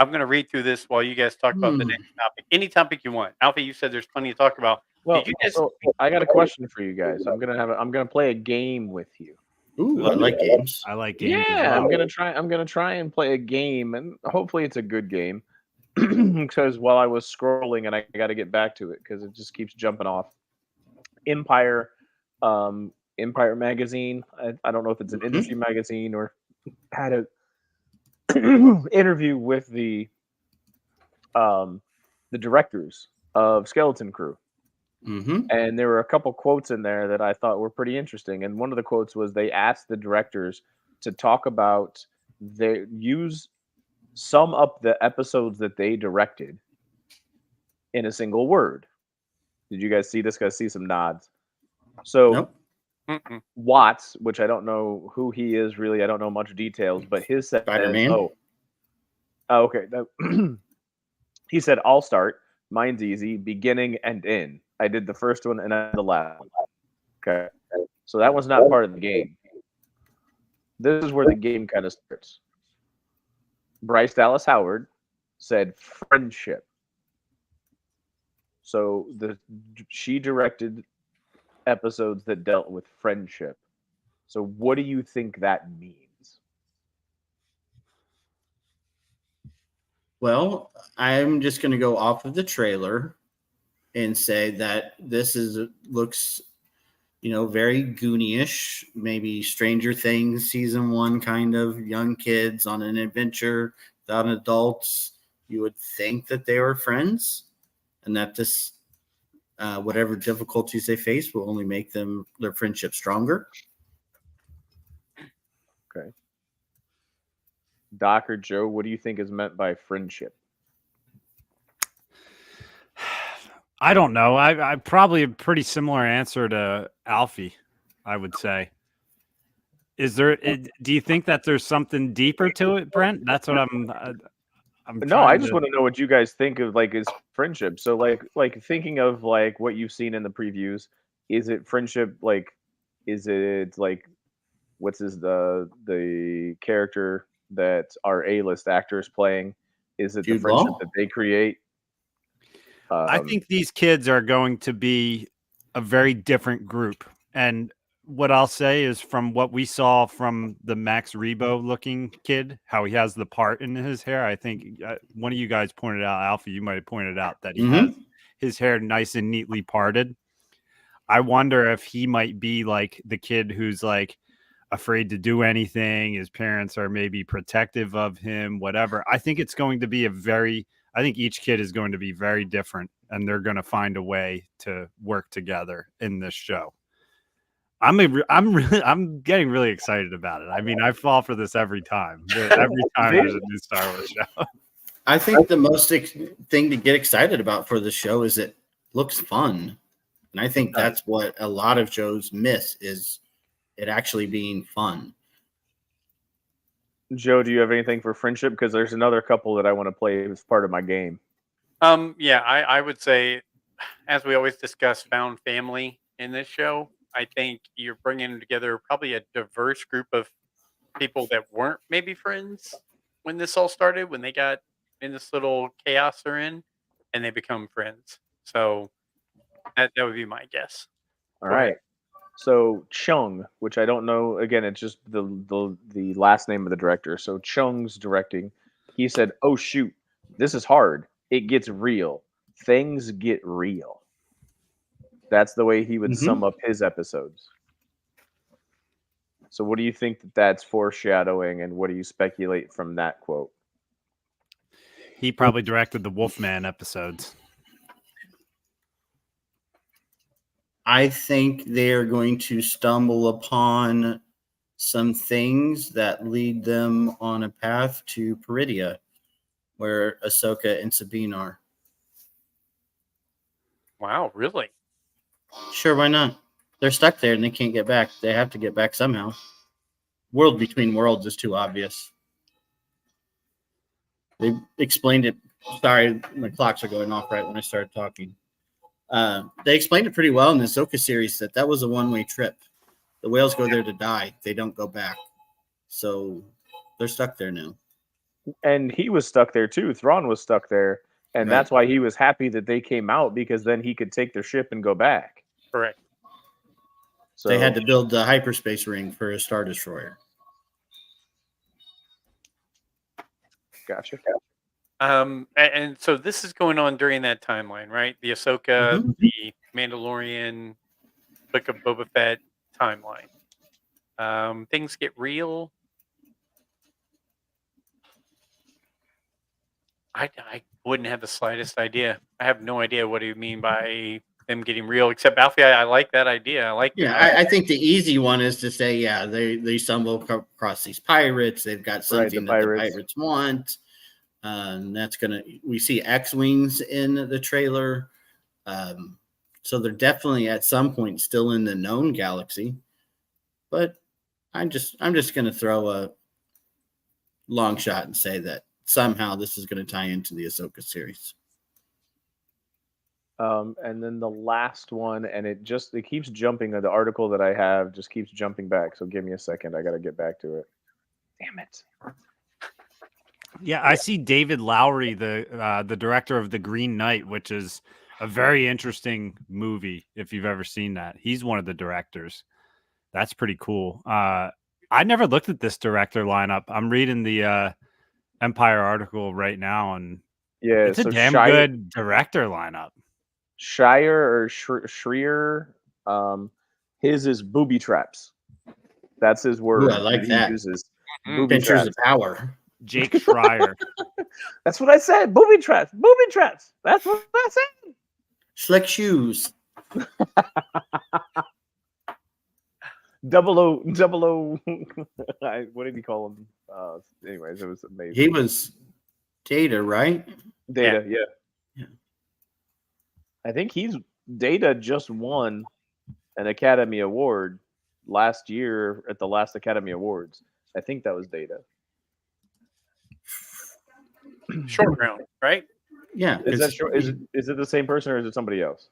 I'm going to read through this while you guys talk about the next topic. Any topic you want. Alfie, you said there's plenty to talk about. Well, Did you guys? so I got a question for you guys. I'm gonna play a game with you. Ooh, I like games. I like games. Yeah, as well. I'm gonna try and play a game, and hopefully it's a good game. Because while I was scrolling, and I got to get back to it because it just keeps jumping off. Empire magazine. I don't know if it's an industry magazine or had a interview with the directors of Skeleton Crew. And there were a couple quotes in there that I thought were pretty interesting. And one of the quotes was they asked the directors to talk about sum up the episodes that they directed in a single word. Did you guys see this? Guys, see some nods. So Watts, which I don't know who he is really, I don't know much details, but his said, Spider-Man. Okay. He said, "I'll start. Mine's easy. Beginning and end. I did the first one and I did the last one." Okay. So that was not part of the game. This is where the game kind of starts. Bryce Dallas Howard said friendship. So she directed episodes that dealt with friendship. So what do you think that means? Well, I'm just going to go off of the trailer and say that this looks, very Goonie-ish, maybe Stranger Things season 1 kind of young kids on an adventure without adults. You would think that they were friends and that this, whatever difficulties they face will only make their friendship stronger. Okay. Doc or Joe, what do you think is meant by friendship? I don't know. I probably a pretty similar answer to Alfie, I would say. Do you think that there's something deeper to it, Brent? That's what I'm No, I just want to know what you guys think of is friendship. So like thinking of what you've seen in the previews, is it friendship is it what's the character that our A-list actors playing? Is it the friendship that they create? I think these kids are going to be a very different group. And what I'll say is from what we saw from the Max Rebo looking kid, how he has the part in his hair. I think one of you guys pointed out, Alfie, you might have pointed out that he has his hair nice and neatly parted. I wonder if he might be like the kid who's afraid to do anything. His parents are maybe protective of him, whatever. I think it's going to be I think each kid is going to be very different, and they're going to find a way to work together in this show. I'm getting really excited about it. I mean, I fall for this every time. Every time there's a new Star Wars show. I think the most thing to get excited about for the show is it looks fun. And I think that's what a lot of shows miss, is it actually being fun. Joe, do you have anything for friendship? Because there's another couple that I want to play as part of my game. Yeah, I would say, as we always discuss, found family in this show. I think you're bringing together probably a diverse group of people that weren't maybe friends when this all started, when they got in this little chaos they're in, and they become friends. So that would be my guess. All right. So Chung, which I don't know, again, it's just the last name of the director. So Chung's directing. He said, "Oh shoot, this is hard. It gets real. Things get real." That's the way he would sum up his episodes. So what do you think that's foreshadowing, and what do you speculate from that quote? He probably directed the Wolfman episodes. I think they're going to stumble upon some things that lead them on a path to Peridia, where Ahsoka and Sabine are. Wow, really? Sure, why not? They're stuck there and they can't get back. They have to get back somehow. World between worlds is too obvious. They explained it. Sorry, my clocks are going off right when I started talking. They explained it pretty well in the Ahsoka series that was a one-way trip. The whales go there to die. They don't go back. So they're stuck there now. and he was stuck there too. Thrawn was stuck there, and Right. that's why he was happy that they came out, because then he could take their ship and go back. Correct. So They had to build the hyperspace ring for a Star Destroyer. gotcha. And so this is going on during that timeline, right? The Ahsoka, Mhm. the Mandalorian, Book of Boba Fett timeline. Things get real. I wouldn't have the slightest idea. I have no idea what do you mean by them getting real, except Alfie, I like that idea. I like Yeah, I think the easy one is to say, yeah, they stumble across these pirates. They've got something that the pirates want. That's we see X-wings in the trailer. So they're definitely at some point still in the known galaxy. But I'm just gonna throw a long shot and say that somehow this is going to tie into the Ahsoka series. And then the last one, and it keeps jumping. The article that I have just keeps jumping back. So give me a second. I got to get back to it. Damn it. Yeah, I see David Lowery, the director of The Green Knight, which is a very interesting movie. If you've ever seen that, he's one of the directors. That's pretty cool. I never looked at this director lineup. I'm reading the Empire article right now, and yeah, it's a damn good director lineup. Shire or Schreier, his is booby traps. That's his word. Ooh, I like that. He uses booby traps. Of power. Jake Schreier. That's what I said. Booby traps. Booby traps. That's what I said. Slick shoes. 00. What did he call him? Anyways, it was amazing. He was Data, right? Data, yeah. I think Data just won an Academy Award last year at the last Academy Awards. I think that was Data. Short round, right? Yeah. Is it the same person or is it somebody else?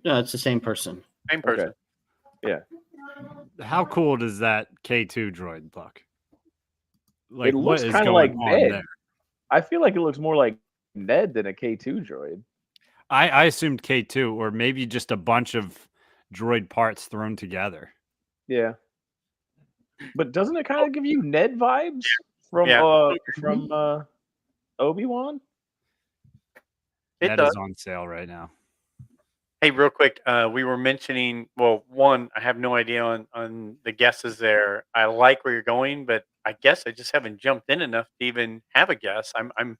No, it's the same person. Same person. Okay. Yeah. How cool does that K2 droid look? Like, it looks kind of like Ned. there? I feel like it looks more like Ned than a K2 droid. I assumed K2, or maybe just a bunch of droid parts thrown together. Yeah. But doesn't it kind of give you Ned vibes from Obi-Wan? Ned is on sale right now. Hey, real quick, we were mentioning, well, one, I have no idea on the guesses there. I like where you're going, but I guess I just haven't jumped in enough to even have a guess. I'm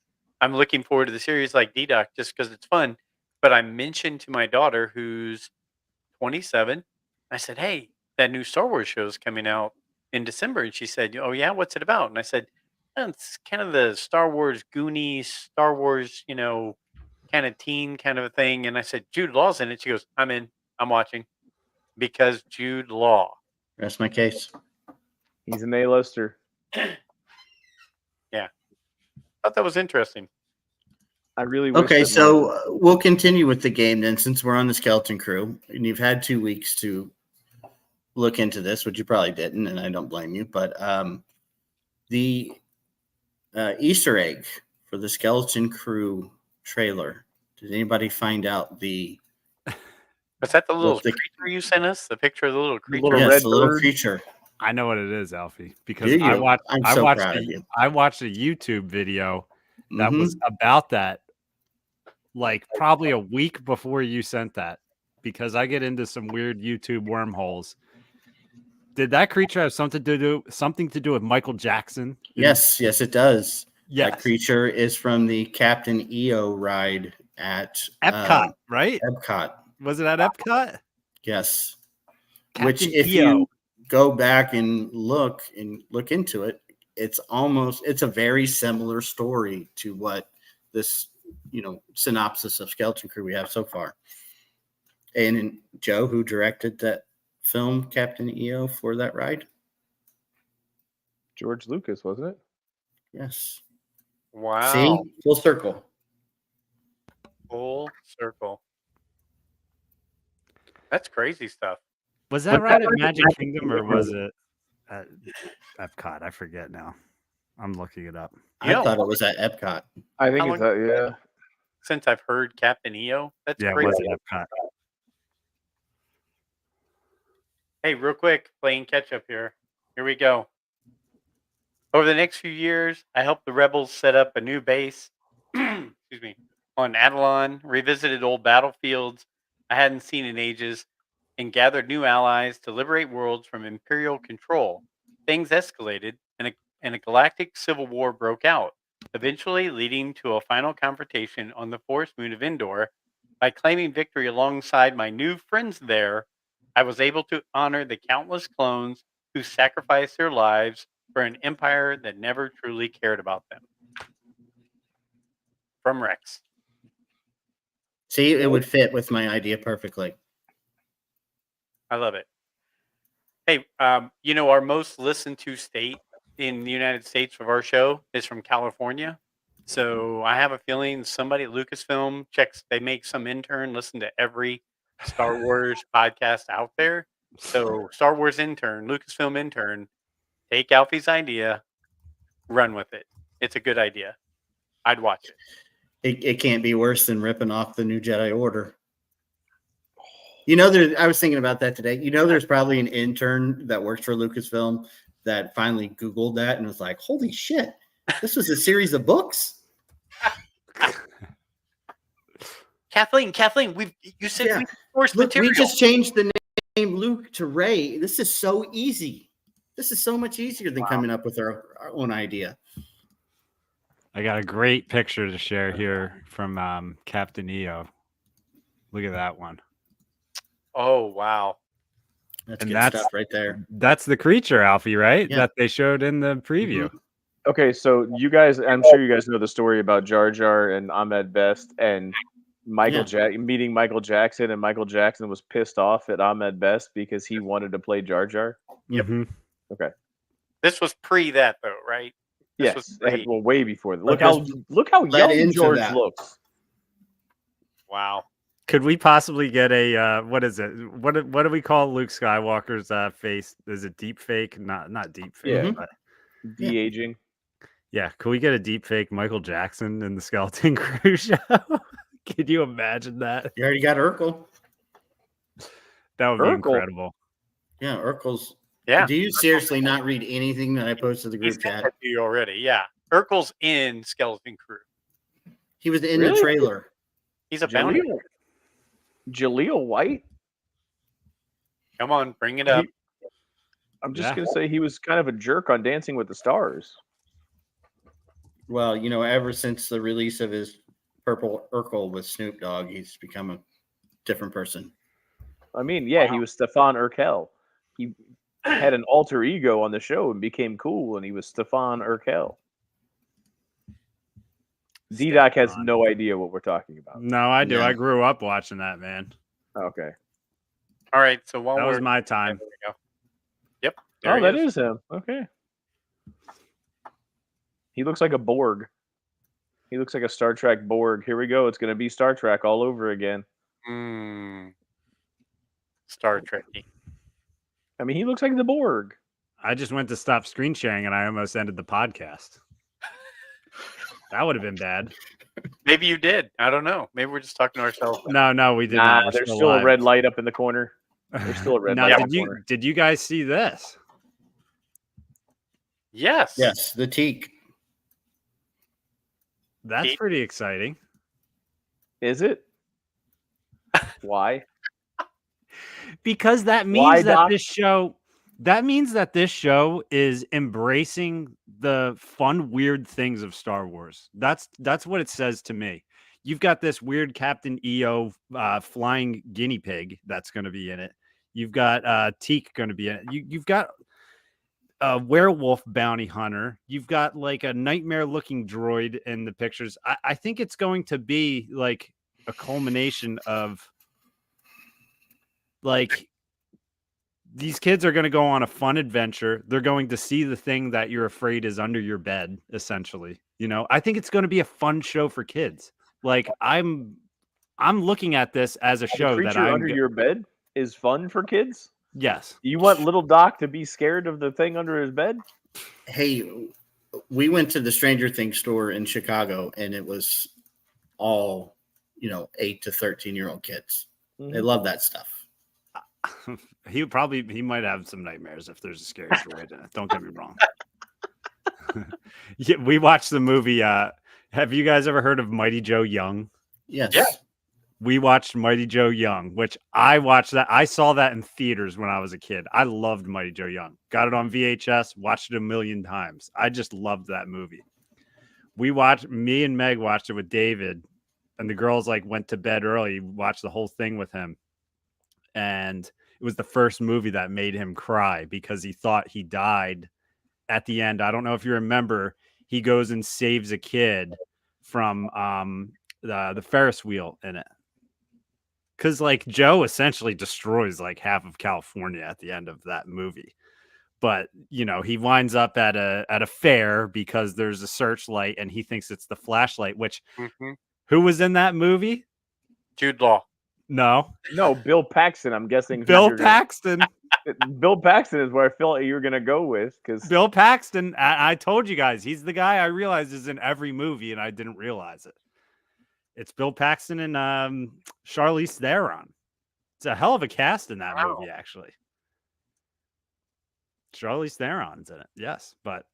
looking forward to the series like D-Doc just because it's fun. But I mentioned to my daughter, who's 27, I said, hey, that new Star Wars show is coming out in December. And she said, oh, yeah, what's it about? And I said, it's kind of the Star Wars Goonies, Star Wars, kind of teen kind of a thing. And I said, Jude Law's in it. She goes, I'm in. I'm watching. Because Jude Law. That's my case. He's an A-lister. Yeah. Thought that was interesting. I really wish Okay, so we'll continue with the game then, since we're on the Skeleton Crew. And you've had 2 weeks to look into this, which you probably didn't, and I don't blame you. But the Easter egg for the Skeleton Crew trailer. Did anybody find out was that the little creature you sent us? The picture of the little creature? Yes, the little creature. I know what it is, Alfie, because I watched a YouTube video that was about that, like probably a week before you sent that, because I get into some weird YouTube wormholes. Did that creature have something to do with Michael Jackson? Yes, it does. Yes. That creature is from the Captain EO ride at Epcot, right? Epcot. Was it at Epcot? Yes. Captain Which, if you go back and look into it, it's a very similar story to what this, synopsis of Skeleton Crew we have so far. And Joe, who directed that film, Captain EO, for that ride? George Lucas, wasn't it? Yes. Wow. See? Full circle. Full circle. That's crazy stuff. Was that right at Magic Kingdom, or was it at Epcot? I forget now. I'm looking it up. I thought it was at Epcot. I think How it's long- yeah. Since I've heard Captain EO, that's Yeah, it crazy. was at Epcot. Hey, real quick, playing catch up here. Here we go. Over the next few years, I helped the rebels set up a new base excuse me, on Adelon, revisited old battlefields I hadn't seen in ages, and gathered new allies to liberate worlds from Imperial control. Things escalated, and a galactic civil war broke out, eventually leading to a final confrontation on the forest moon of Endor. By claiming victory alongside my new friends there, I was able to honor the countless clones who sacrificed their lives for an empire that never truly cared about them. From Rex. See, it would fit with my idea perfectly. I love it. Hey, our most listened to state in the United States of our show is from California. So I have a feeling somebody at Lucasfilm they make some intern listen to every Star Wars podcast out there. So Star Wars intern, Lucasfilm intern, take Alfie's idea, run with it. It's a good idea. I'd watch it. It can't be worse than ripping off the new Jedi Order. I was thinking about that today. There's probably an intern that works for Lucasfilm that finally Googled that and was like, holy shit, this was a series of books. Kathleen, you said we forced Look, material. we just changed the name Luke to Rey. This is so easy. This is so much easier than coming up with our own idea. I got a great picture to share here from Captain EO. Look at that one. Oh, wow. That's good stuff right there. That's the creature, Alfie, right? Yeah. That they showed in the preview. Okay, so you guys, I'm sure you guys know the story about Jar Jar and Ahmed Best and meeting Michael Jackson, and Michael Jackson was pissed off at Ahmed Best because he wanted to play Jar Jar. Yep. Mm-hmm. Okay. This was pre that though, right? Yes, well, way before that. Look Because how led young into George that. looks. Wow. Could we possibly get a what is it? What do we call Luke Skywalker's face? Is it deep fake? Not deep fake. Yeah. But De-aging. yeah. Could we get a deep fake Michael Jackson in the Skeleton Crew show? Could you imagine that? You already got Urkel. That would be Urkel? incredible. Yeah, Urkel's. Yeah. Do you seriously not read anything that I posted to the He's group got chat? that to you already. Yeah. Urkel's in Skeleton Crew. He was in Really? the trailer. He's a bounty. Jaleel White? Come on, bring it up. I'm just Yeah. going to say he was kind of a jerk on Dancing with the Stars. Well, ever since the release of his Purple Urkel with Snoop Dogg, he's become a different person. I mean, yeah, he was Stefan Urkel. He had an alter ego on the show and became cool, and he was Stefan Urkel. D-Doc has no idea what we're talking about. No, I do. Yeah. I grew up watching that, man. Okay. All right. So while That we're was my time. there we go. Yep. there Oh, he that is him. Okay. He looks like a Borg. He looks like a Star Trek Borg. Here we go. It's going to be Star Trek all over again. Star Trekky. I mean, he looks like the Borg. I just went to stop screen sharing and I almost ended the podcast. That would have been bad. Maybe you did. I don't know. Maybe we're just talking to ourselves. No, we did not. Nah, We're there's still a live. red light up in the corner. There's still a red Now, light in the did you corner. did you guys see this? Yes. Yes, the teak. That's Teak? pretty exciting. Is it? Why? Because that means Why, that Doc? this show is embracing the fun, weird things of Star Wars. That's what it says to me. You've got this weird Captain EO flying guinea pig that's going to be in it. You've got Teak going to be in it. You've got a werewolf bounty hunter. You've got like a nightmare looking droid in the pictures. I think it's going to be like a culmination of like these kids are going to go on a fun adventure. They're going to see the thing that you're afraid is under your bed, essentially. I think it's going to be a fun show for kids. Like I'm looking at this as a show that Creature under your bed is fun for kids. Yes. You want little Doc to be scared of the thing under his bed? Hey, we went to the Stranger Things store in Chicago, and it was all 8 to 13-year-old kids. They love that stuff. He might have some nightmares if there's a scary droid in it. Don't get me wrong. Yeah, we watched the movie. Have you guys ever heard of Mighty Joe Young? Yes. Yeah. We watched Mighty Joe Young, which I watched that. I saw that in theaters when I was a kid. I loved Mighty Joe Young. Got it on VHS, watched it a million times. I just loved that movie. Me and Meg watched it with David, and the girls went to bed early, watched the whole thing with him. And it was the first movie that made him cry because he thought he died at the end. I don't know if you remember, he goes and saves a kid from the Ferris wheel in it. Because Joe essentially destroys half of California at the end of that movie. But he winds up at a fair because there's a searchlight and he thinks it's the flashlight, which who was in that movie? Jude Law. No, Bill Paxton. I'm guessing Bill Paxton. Bill Paxton is where I felt like you were gonna go with, because Bill Paxton. I told you guys, he's the guy I realized is in every movie, and I didn't realize it. It's Bill Paxton and Charlize Theron. It's a hell of a cast in that movie, actually. Charlize Theron's in it, yes, but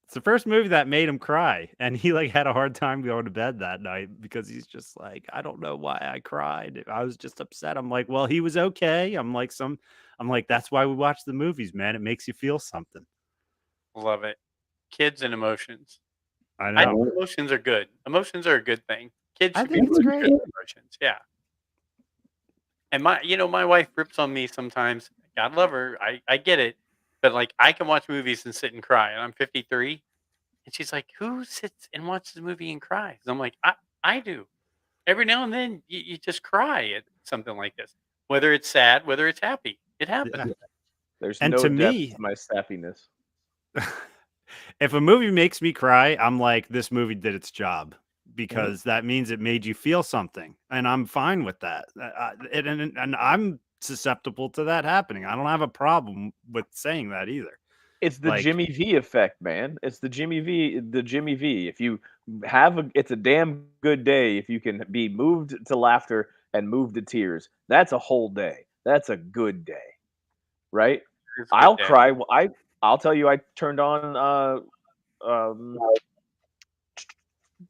it's the first movie that made him cry, and he had a hard time going to bed that night because he's just I don't know why I cried. I was just upset. I'm like, well, he was okay. I'm like, that's why we watch the movies, man. It makes you feel something. Love it. Kids and emotions. I know. Emotions are good. Emotions are a good thing. Kids I should think be it's great. emotions. Yeah. And my wife rips on me sometimes. God love her. I get it. But I can watch movies and sit and cry. And I'm 53. And she's like, who sits and watches a movie and cries? And I'm like, I do. Every now and then you just cry at something like this. Whether it's sad, whether it's happy. It happens. there's And no to depth me- to my sappiness. If a movie makes me cry, I'm like, this movie did its job, because that means it made you feel something, and I'm fine with that. And I'm susceptible to that happening. I don't have a problem with saying that either. It's the Jimmy V effect, man. It's the Jimmy V. If you it's a damn good day if you can be moved to laughter and moved to tears. That's a whole day. That's a good day, right? I'll cry. I'll tell you, I turned on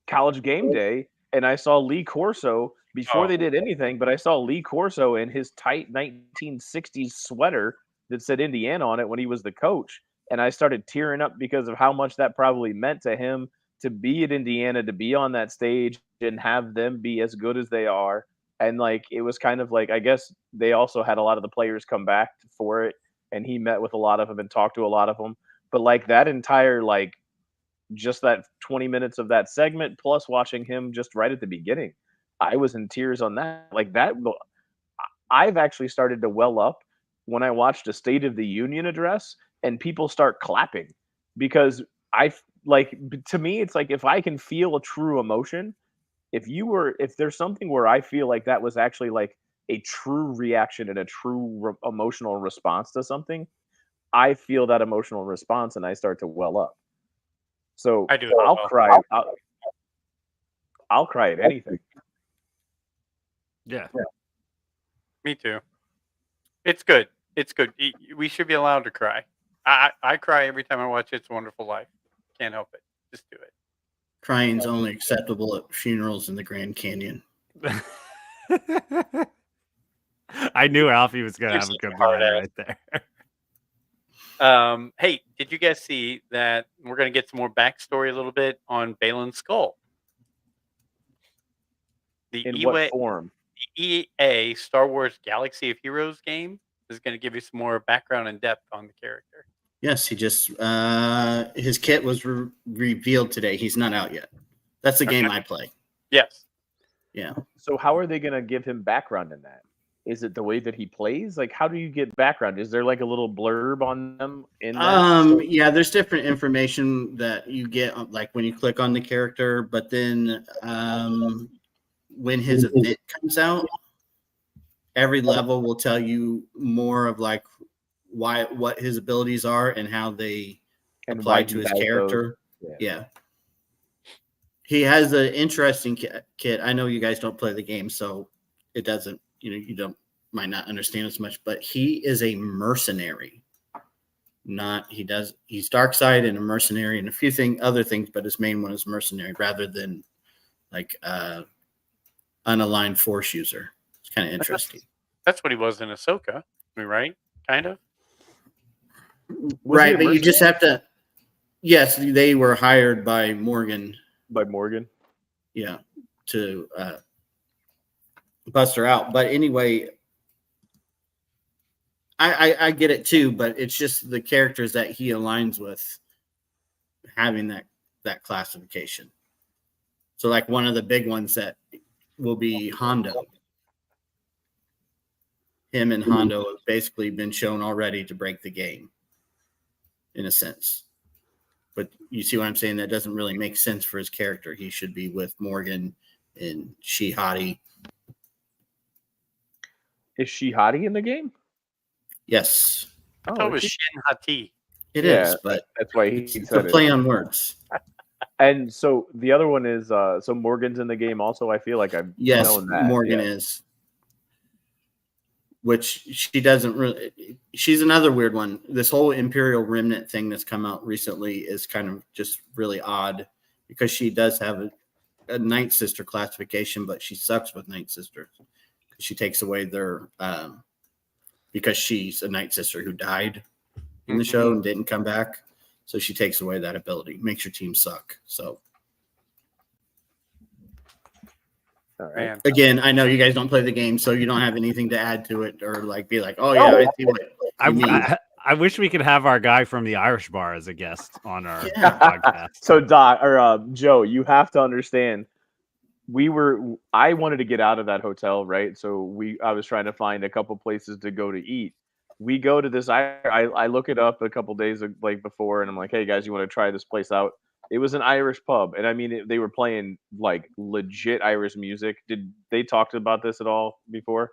College Game Day, and I saw Lee Corso before they did anything, but I saw Lee Corso in his tight 1960s sweater that said Indiana on it when he was the coach. And I started tearing up because of how much that probably meant to him to be at Indiana, to be on that stage and have them be as good as they are. And it was kind of I guess they also had a lot of the players come back for it, and he met with a lot of them and talked to a lot of them. But that entire just that 20 minutes of that segment, plus watching him just right at the beginning, I was in tears on that. I've actually started to well up when I watched a State of the Union address and people start clapping, because to me, it's if I can feel a true emotion, if there's something where I feel that was actually a true reaction and a true emotional response to something, I feel that emotional response and I start to well up. So I do. I'll cry. I'll cry at anything. Yeah. Me too. It's good. It's good. We should be allowed to cry. I cry every time I watch It's a Wonderful Life. Can't help it. Just do it. Crying's only acceptable at funerals in the Grand Canyon. I knew Alfie was going to have a good line right there. Hey, did you guys see that we're going to get some more backstory a little bit on Balin's skull? In what form? The EA Star Wars Galaxy of Heroes game is going to give you some more background and depth on the character. Yes, he just his kit was revealed today. He's not out yet. That's the game I play. Yes. Yeah. So how are they going to give him background in that? Is it the way that he plays? How do you get background? Is there a little blurb on them in that? Yeah, there's different information that you get when you click on the character, but then when his event comes out, every level will tell you more of what his abilities are and how they And why applied to he his has those. character. Yeah. Yeah. He has an interesting kit. I know you guys don't play the game, so it doesn't, you might not understand as much, but he is a mercenary. He's dark side and a mercenary and a few other things, but his main one is mercenary rather than like unaligned force user. It's kind of interesting. That's what he was in Ahsoka. Am I right? Kind of. Right, but you just have to. Yes, they were hired by Morgan. By Morgan. Yeah, to bust her out. But anyway, I get it too, but it's just the characters that he aligns with having that classification. So like one of the big ones that will be Hondo. Him and Hondo have basically been shown already to break the game in a sense. But you see what I'm saying? That doesn't really make sense for his character. He should be with Morgan and Shihadi. Is Shihadi in the game? Yes. I thought it was Shin Hati. It is, but that's why it's he a said play it. on words. And so the other one is so Morgan's in the game also. I feel like I've known that. Morgan is. Which she doesn't really. She's another weird one. This whole Imperial Remnant thing that's come out recently is kind of just really odd because she does have a Night Sister classification, but she sucks with Night Sisters. She takes away their because she's a Night Sister who died in the show and didn't come back. So she takes away that ability, makes your team suck. So all right. Again, I know you guys don't play the game, so you don't have anything to add to it or like be like, oh yeah, I see what you mean. I wish we could have our guy from the Irish bar as a guest on our podcast. So Joe, you have to understand. I wanted to get out of that hotel, right? So I was trying to find a couple places to go to eat. We go to this. I look it up a couple days like before, and I'm like, hey guys, you want to try this place out? It was an Irish pub, and I mean, they were playing like legit Irish music. Did they talk about this at all before?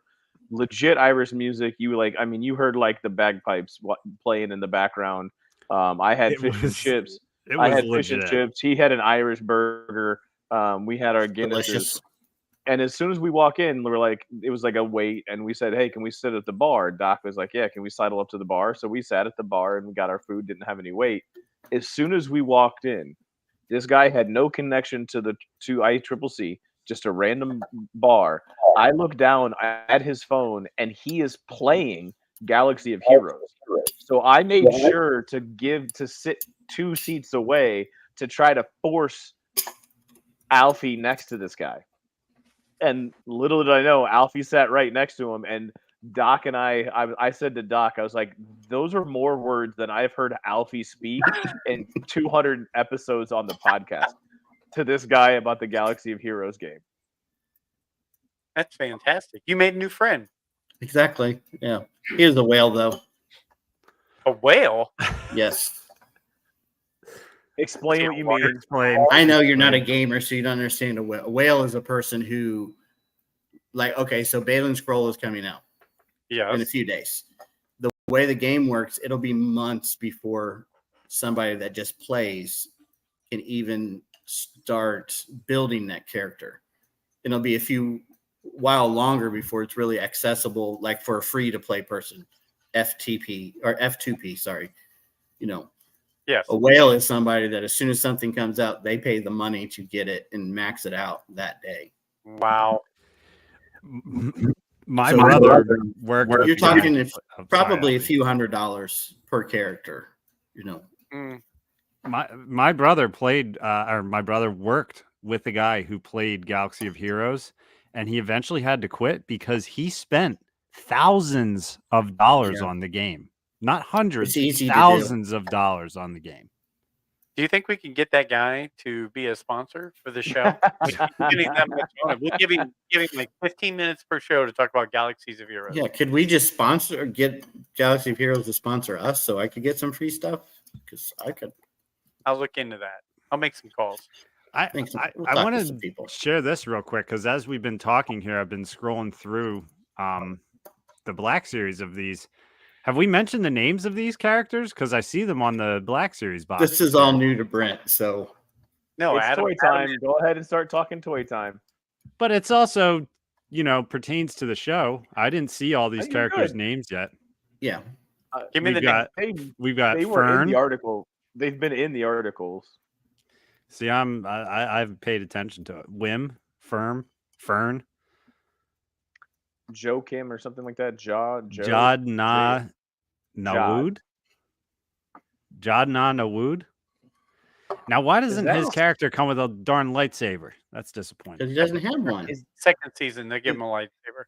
Legit Irish music. You heard like the bagpipes playing in the background. I had fish and chips. I had fish and chips. He had an Irish burger. We had our Guinnesses. And as soon as we walk in, we're like, it was like a wait, and we said, hey, can we sit at the bar? Doc was like, yeah, can we sidle up to the bar? So we sat at the bar and we got our food. Didn't have any wait. As soon as we walked in, this guy had no connection to ICCC, just a random bar. I look down at his phone, and he is playing Galaxy of Heroes. So I made sure to sit 2 seats away to try to force Alfie next to this guy. And little did I know, Alfie sat right next to him, and Doc and I said to Doc, I was like, those are more words than I've heard Alfie speak in 200 episodes on the podcast to this guy about the Galaxy of Heroes game. That's fantastic. You made a new friend. Exactly. Yeah. He is a whale, though. A whale? Yes. Explain what you mean. Explain. I know you're not a gamer, so you don't understand a whale. A whale is a person who, so Balin Scroll is coming out. Yes. In a few days. The way the game works, it'll be months before somebody that just plays can even start building that character. It'll be a while longer before it's really accessible, like for a free to play person. F2P, sorry. Yes. A whale is somebody that as soon as something comes out, they pay the money to get it and max it out that day. Wow. My brother worked. You're talking probably a few $100s per character. My brother played, or my brother worked with the guy who played Galaxy of Heroes, and he eventually had to quit because he spent thousands of dollars on the game. Not hundreds, thousands of dollars on the game. Do you think we can get that guy to be a sponsor for the show? We'll give him like 15 minutes per show to talk about Galaxies of Heroes. Yeah, could we just get Galaxy of Heroes to sponsor us so I could get some free stuff? Because I could. I'll look into that. I'll make some calls. I want to share this real quick because as we've been talking here, I've been scrolling through the Black Series of these. Have we mentioned the names of these characters? Because I see them on the Black Series box. This is all new to Brent, so No, it's Adam. toy time. Go ahead and start talking toy time. But it's also, pertains to the show. I didn't see all these You're characters' good. names yet. yeah. Give me We've the name. got we've got They were in Fern. the article. They've been in the articles. See, I've paid attention to it. Fern, Joe Kim or something like that. Jod Nawood. Now, why doesn't that his a- character come with a darn lightsaber? That's disappointing. Because he doesn't have one. Second season, they give him a lightsaber.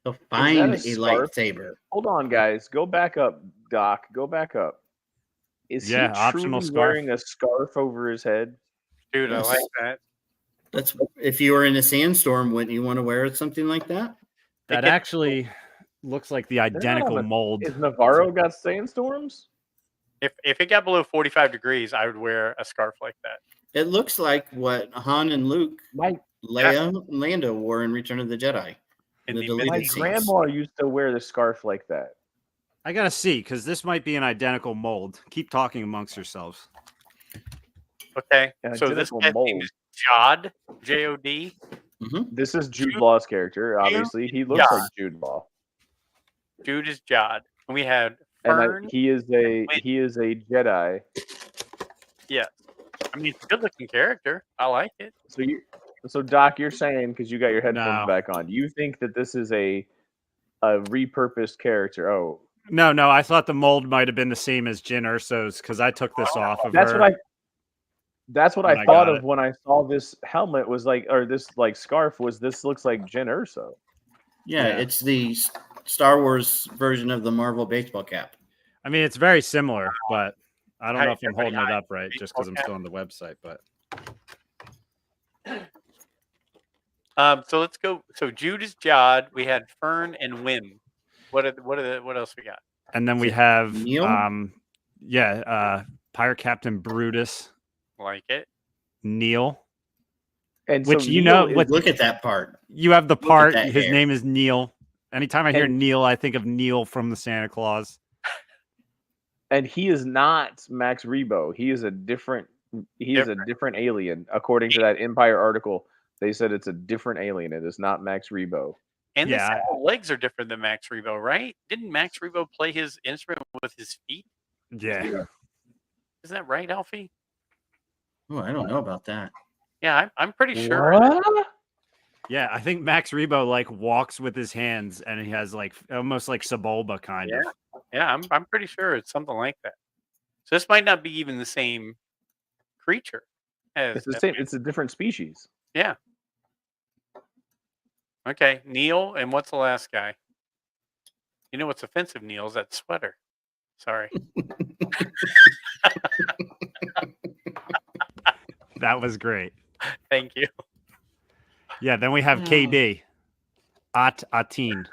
He'll find a a scarf? lightsaber. Hold on, guys. Go back up, Doc. Go back up. Is he optional truly scarf. wearing a scarf over his head? Dude, Yes. I like that. That's if you were in a sandstorm, wouldn't you want to wear something like that? That get- actually looks like the not identical on mold. Is Navarro got sandstorms? If it got below 45 degrees, I would wear a scarf like that. It looks like what Han and Luke, My Leia, and Lando wore in Return of the Jedi. In The the deleted my scenes. grandma used to wear the scarf like that. I gotta see because this might be an identical mold. Keep talking amongst yourselves. Okay, An so this identical guy's name mold. is Jod, J-O-D. This is Jude Jude- Law's character. Obviously, he looks Yeah. like Jude Law, Dude is Jod. And we had and Fern. he is a Jedi. Yes. I mean, it's a good-looking character. I like it. So Doc, you're saying because you got your headphones No. back on, you think that this is a repurposed character? Oh, No, I thought the mold might have been the same as Jyn Erso's because I took this off of that's her. what when I I thought got of when I saw this helmet was like, or this like scarf was. This looks like Jyn Erso. Yeah, Yeah. it's the Star Wars version of the Marvel baseball cap. I mean, it's very similar, but I don't Hi, know if I'm everybody. holding it Hi. up right just because I'm still on the website. But So let's go. So Jude is Jod. We had Fern and Wim. What else we got? and then we have Neil? Pirate Captain Brutus, Like it. Neil. And Which so you Neil know is- what Look at that part. you have the at part. that His hair. name is Neil. Anytime I hear And- Neil, I think of Neil from the Santa Claus. and he is not Max Rebo. He is a different. He is a different alien, according to that Empire article. They said it's a different alien. It is not Max Rebo. And Yeah. the legs are different than Max Rebo, right? Didn't Max Rebo play his instrument with his feet? Yeah. Isn't that right, Alfie? Oh, I don't know about that. Yeah, I'm pretty sure. What? Yeah, I think Max Rebo like walks with his hands and he has like almost like Sebulba kind of. Yeah, I'm pretty sure it's something like that. So this might not be even the same creature. It's the same. It's a different species. Yeah. Okay, Neil, and what's the last guy? You know what's offensive, Neil, is that sweater. Sorry. That was great. Thank you. Yeah, then we have KB. Atin.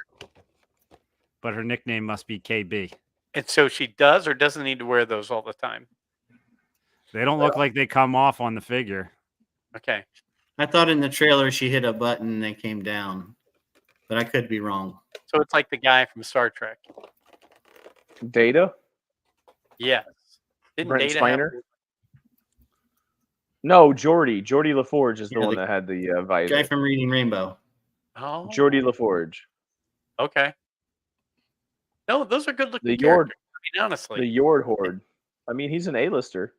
But her nickname must be KB. And so she does or doesn't need to wear those all the time. They don't look like they come off on the figure. Okay. I thought in the trailer she hit a button and they came down, but I could be wrong. So it's like the guy from Star Trek. Data. Yes. Didn't Brent Data have- Spiner? No, Geordie. Geordie LaForge is the Yeah, one the that had the Guy visor. from Reading Rainbow. Oh, Geordie LaForge. okay. No, those are good looking The characters. Yord. I mean, honestly. The Yord Horde. I mean, he's an A-lister.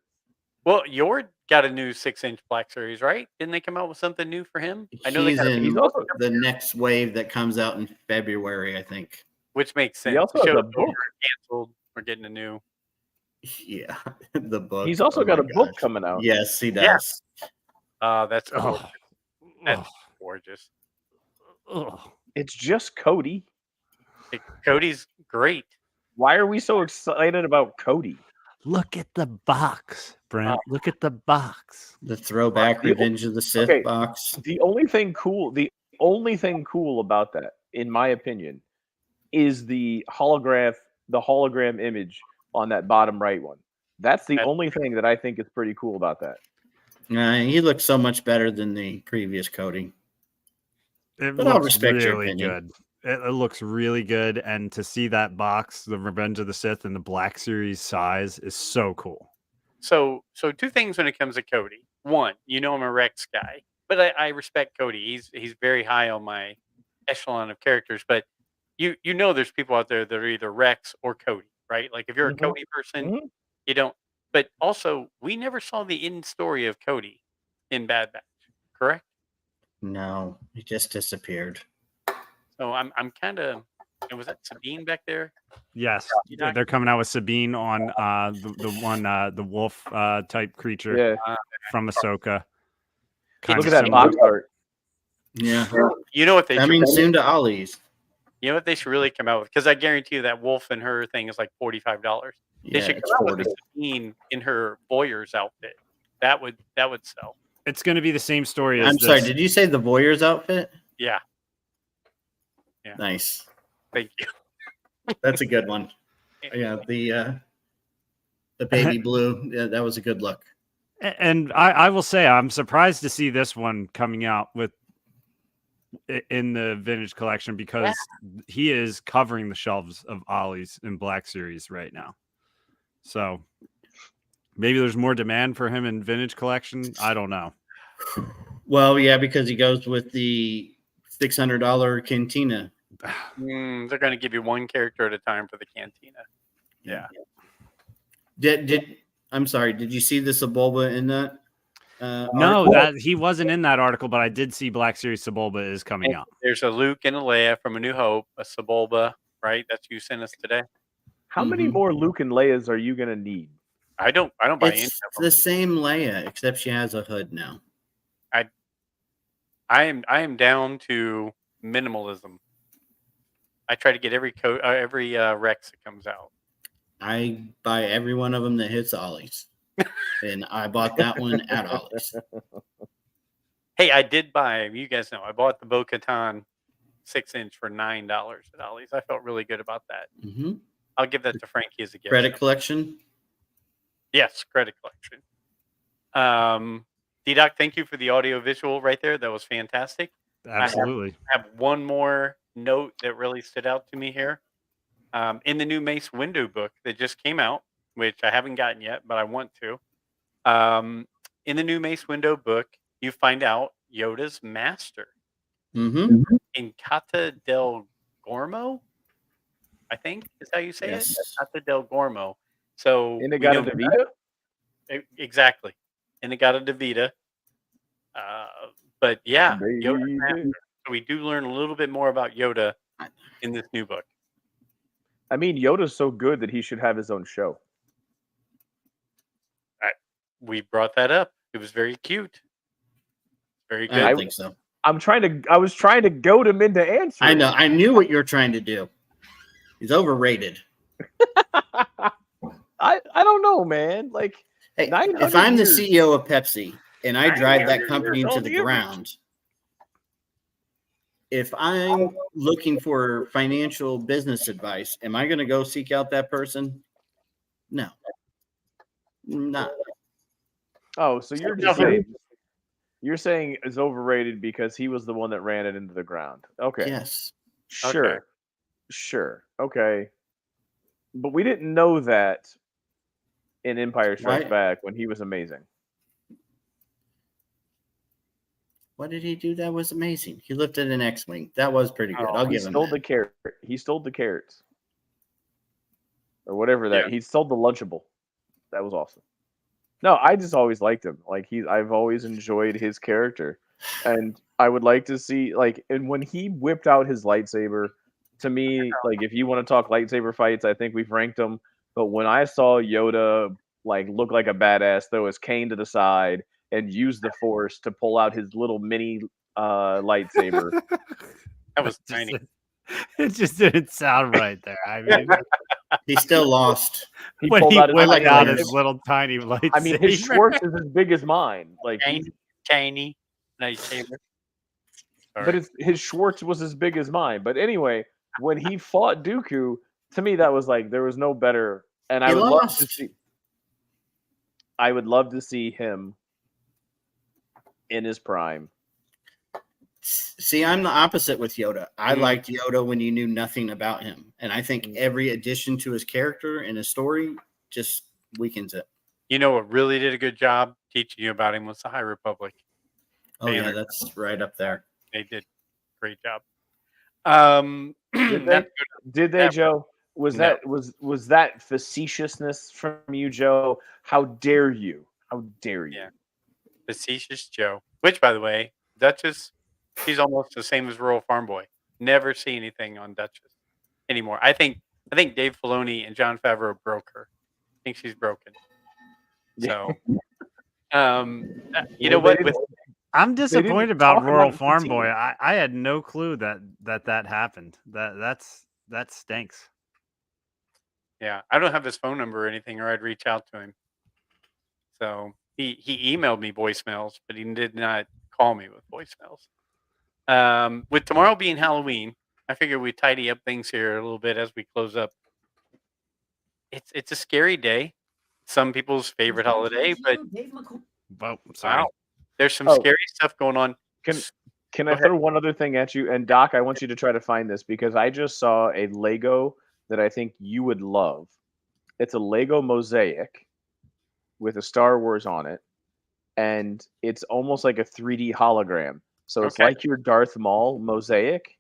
Well, Yord got a new 6-inch Black Series, right? Didn't they come out with something new for him? I know they He's got a, in he's also- the next wave that comes out in February, I think. which makes sense. He also The has a show's book. over, canceled. We're getting a new. Yeah, the book. He's also Oh got my a book gosh. coming out. Yes, he Yeah. does. That's Oh. gorgeous. That's gorgeous. Oh. It's just Cody. Cody's great. Why are we so excited about Cody? Look at the box, Brent. Look at the box. The throwback The- Revenge of the Sith okay. box. The only thing cool about that, in my opinion, is the hologram image on that bottom right one. That's the That's only thing that I think is pretty cool about that. He looks so much better than the previous Cody. It But I'll looks respect your really opinion. good. It looks really good, and to see that box, the Revenge of the Sith, and the Black Series size is so cool. So two things when it comes to Cody. One, I'm a Rex guy, but I respect Cody. He's very high on my echelon of characters. But there's people out there that are either Rex or Cody, right? Like if you're a Cody person, you don't. But also, we never saw the end story of Cody in Bad Batch, correct? No, he just disappeared. So I'm kind of. Was that Sabine back there? Yes, they're coming out with Sabine on the wolf type creature from Ahsoka. Look at that box art. Yeah. You know what they coming soon to Ollie's. You know what they should really come out with? Because I guarantee you that wolf and her thing is like $45. They should come out with a Sabine in her Boyer's outfit. That would sell. It's going to be the same story as I'm sorry, did you say the Boyer's outfit? Yeah. Nice. Thank you. That's a good one. Yeah, the baby blue. Yeah, that was a good look. And I will say I'm surprised to see this one coming out in the vintage collection because he is covering the shelves of Ollie's in Black Series right now. So maybe there's more demand for him in vintage collection. I don't know. Well, yeah, because he goes with the $600 cantina. They're going to give you one character at a time for the cantina. Yeah. I'm sorry. Did you see the Sebulba in that? No, that he wasn't in that article, but I did see Black Series Sebulba is coming out. There's a Luke and a Leia from A New Hope, a Sebulba, right? That's you sent us today. How many more Luke and Leias are you gonna need? I don't buy any. It's the same Leia, except she has a hood now. I am down to minimalism. I try to get every Rex that comes out. I buy every one of them that hits Ollie's. And I bought that one at Ollie's. Hey, I did buy, you guys know, I bought the Bo-Katan 6-inch for $9 at Ollie's. I felt really good about that. Mm-hmm. I'll give that to Frankie as a gift. Credit collection? Yes, credit collection. D-Doc, thank you for the audio visual right there. That was fantastic. Absolutely. I have one more note that really stood out to me here. In the new Mace Windu book that just came out, which I haven't gotten yet, but I want to. In the new Mace Windu book, you find out Yoda's master in Cata del Gormo, I think is how you say it. Cata del Gormo. So Inagata Devita? Exactly. Inagata Devita. But yeah, Yoda's master. So we do learn a little bit more about Yoda in this new book. I mean, Yoda's so good that he should have his own show. We brought that up. It was very cute. Very good. I think so. I was trying to goad him into answering. I know. I knew what you were trying to do. He's overrated. I don't know, man. Like, hey, if I'm the CEO of Pepsi and I drive that company into the ground, if I'm looking for financial business advice, am I going to go seek out that person? No. Not. Oh, so you're saying it's overrated because he was the one that ran it into the ground. Okay. Yes. Sure. Okay. Sure. Okay. But we didn't know that in Empire Strikes Back when he was amazing. What did he do that was amazing? He lifted an X-Wing. That was pretty good. I'll give him that. The carrot. He stole the carrots. Or whatever that. Yeah. He stole the Lunchable. That was awesome. No, I just always liked him. Like I've always enjoyed his character. And I would like to see and when he whipped out his lightsaber, to me, if you want to talk lightsaber fights, I think we've ranked them. But when I saw Yoda look like a badass, throw his cane to the side and use the Force to pull out his little mini lightsaber. That was tiny. It just didn't sound right there. I mean, he still lost. He pulled out his little tiny lightsaber. I mean, his Schwartz is as big as mine. Tiny lightsaber. But his Schwartz was as big as mine. But anyway, when he fought Dooku, to me that was there was no better. And I would love to see him in his prime See, I'm the opposite with Yoda. I Mm. liked Yoda when you knew nothing about him. And I think every addition to his character and his story just weakens it. You know what really did a good job teaching you about him was the High Republic. Oh, yeah, Banner. that's right up there. They did a great job. Did not they? to go Did they, that- Joe? Was No. that facetiousness from you, Joe? How dare you? How dare you? Yeah. Facetious Joe. Which, by the way, Duchess, she's almost the same as Rural Farm Boy. Never see anything on Duchess anymore. I think Dave Filoni and Jon Favreau broke her. I think she's broken. So, you know Well, what? With I'm didn't disappointed about talk Rural about the Farm team. Boy. I had no clue that happened. That stinks. yeah, I don't have his phone number or anything, or I'd reach out to him. So he emailed me voicemails, but he did not call me with voicemails. With tomorrow being Halloween, I figure we tidy up things here a little bit as we close up. It's a scary day. Some people's favorite holiday, but Well, sorry. wow, there's some Oh. scary stuff going on. Can Go I ahead. throw one other thing at you? And Doc, I want you to try to find this because I just saw a Lego that I think you would love. It's a Lego mosaic with a Star Wars on it, and it's almost like a 3D hologram. So it's Okay. like your Darth Maul mosaic,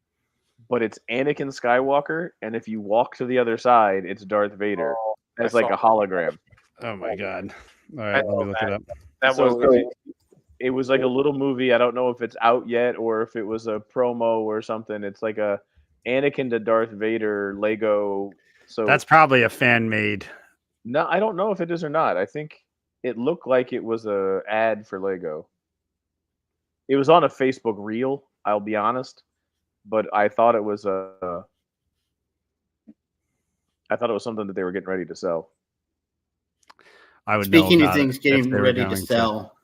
but it's Anakin Skywalker, and if you walk to the other side, it's Darth Vader Oh, as I like saw a hologram. Oh my god. All I right, let saw me look it up. that So was it was like a little movie. I don't know if it's out yet or if it was a promo or something. It's like a Anakin to Darth Vader Lego. So That's probably a fan made. no, I don't know if it is or not. I think it looked like it was a ad for Lego. It was on a Facebook reel. I'll be honest, but I thought it was something that they were getting ready to sell. I would know Speaking of about things it if getting they were ready to going sell,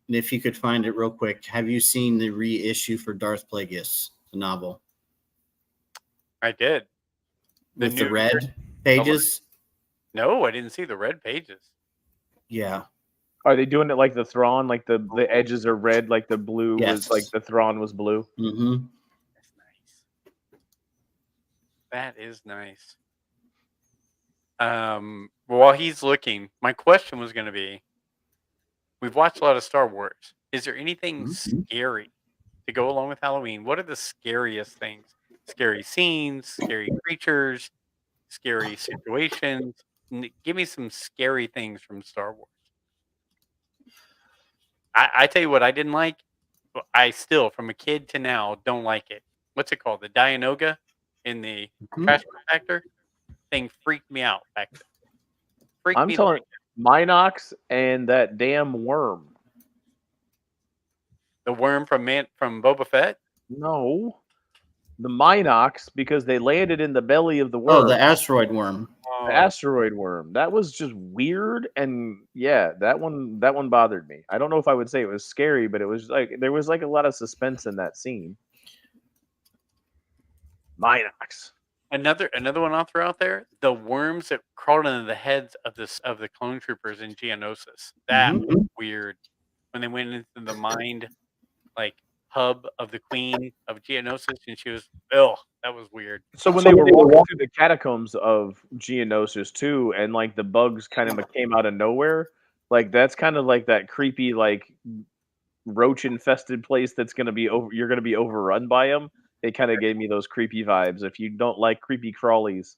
and if you could find it real quick, have you seen the reissue for Darth Plagueis, the novel, I did. with the new- red pages? No, I didn't see the red pages. Yeah. Are they doing it like the Thrawn? Like the edges are red, like the blue was Yes. like the Thrawn was blue. Mm-hmm. That's nice. That is nice. While he's looking, my question was going to be: we've watched a lot of Star Wars. Is there anything Mhm. scary to go along with Halloween? What are the scariest things? Scary scenes, scary creatures, scary situations. Give me some scary things from Star Wars. I tell you what, I didn't like. I still, from a kid to now, don't like it. What's it called? The Dianoga in the Mhm. trash compactor thing freaked me out back then. Freaked I'm me telling like Minox and that damn worm. the worm from Boba Fett. No, the Minox because they landed in the belly of the worm. Oh, the asteroid worm. The asteroid worm. That was just weird, and yeah, that one bothered me. I don't know if I would say it was scary, but it was like there was like a lot of suspense in that scene. Minox. Another one I'll throw out there: the worms that crawled into the heads of the clone troopers in Geonosis. That Mhm. was weird when they went into the mind hub of the Queen of Geonosis, and she was that was weird. So when they were walking through the catacombs of Geonosis too, and like the bugs kind of came out of nowhere, like that's kind of like that creepy like roach infested place that's gonna be you're gonna be overrun by them. It kind of gave me those creepy vibes. If you don't like creepy crawlies,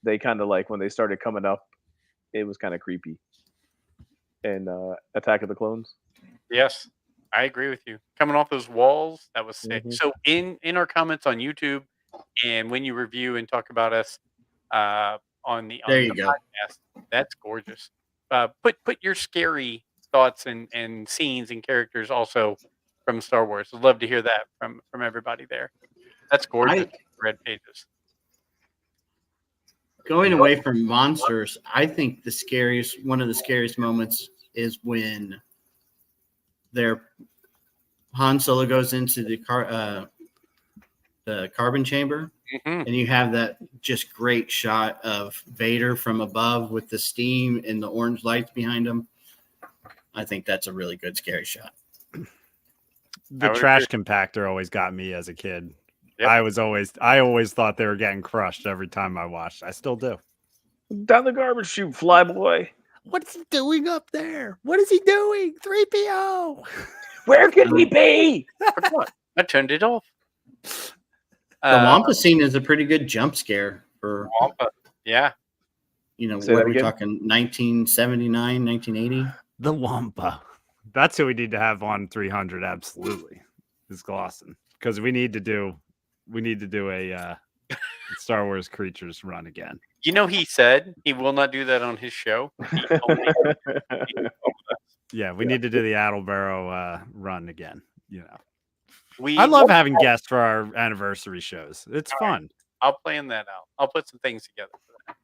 they kind of like when they started coming up, it was kind of creepy. And Attack of the Clones. Yes, I agree with you. Coming off those walls, that was sick. Mhm. So in our comments on YouTube, and when you review and talk about us on the There you go. podcast, that's gorgeous. Put your scary thoughts and scenes and characters also from Star Wars. I'd love to hear that from everybody there. That's gorgeous. Red pages. Going away from monsters, I think one of the scariest moments is when Han Solo goes into the carbon chamber, Mhm. and you have that just great shot of Vader from above with the steam and the orange lights behind him. I think that's a really good scary shot. The would trash agree. compactor always got me as a kid. Yep. I always thought they were getting crushed every time I watched. I still do. Down the garbage chute, flyboy. What's he doing up there? What is he doing? 3PO. Where could he be? Forgot. I turned it off. The Wampa scene is a pretty good jump scare for, Wampa. Yeah. Say what that are we again? talking, 1979, 1980? The Wampa. That's who we need to have on 300. Absolutely, is Glosson, because we need to do a Star Wars Creatures run again. You know, he said he will not do that on his show. He told me. Yeah, we need to do the Attleboro run again. You know, We I love having guests for our anniversary shows. It's All fun. I'll plan that out. I'll put some things together for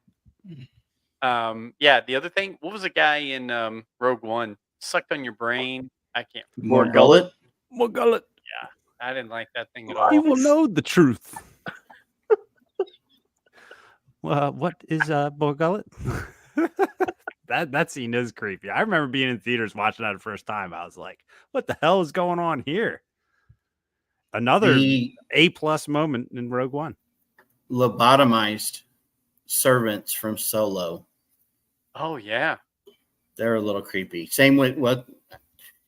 that. Yeah, the other thing, what was the guy in Rogue One? Sucked on your brain. I can't. More gullet? Morgullet. I didn't like that thing at all. He will know the truth. Well, what is Morgullet? That scene is creepy. I remember being in theaters watching that the first time. I was like, "What the hell is going on here?" Another The A+ moment in Rogue One. lobotomized servants from Solo. Oh yeah. They're a little creepy. Same with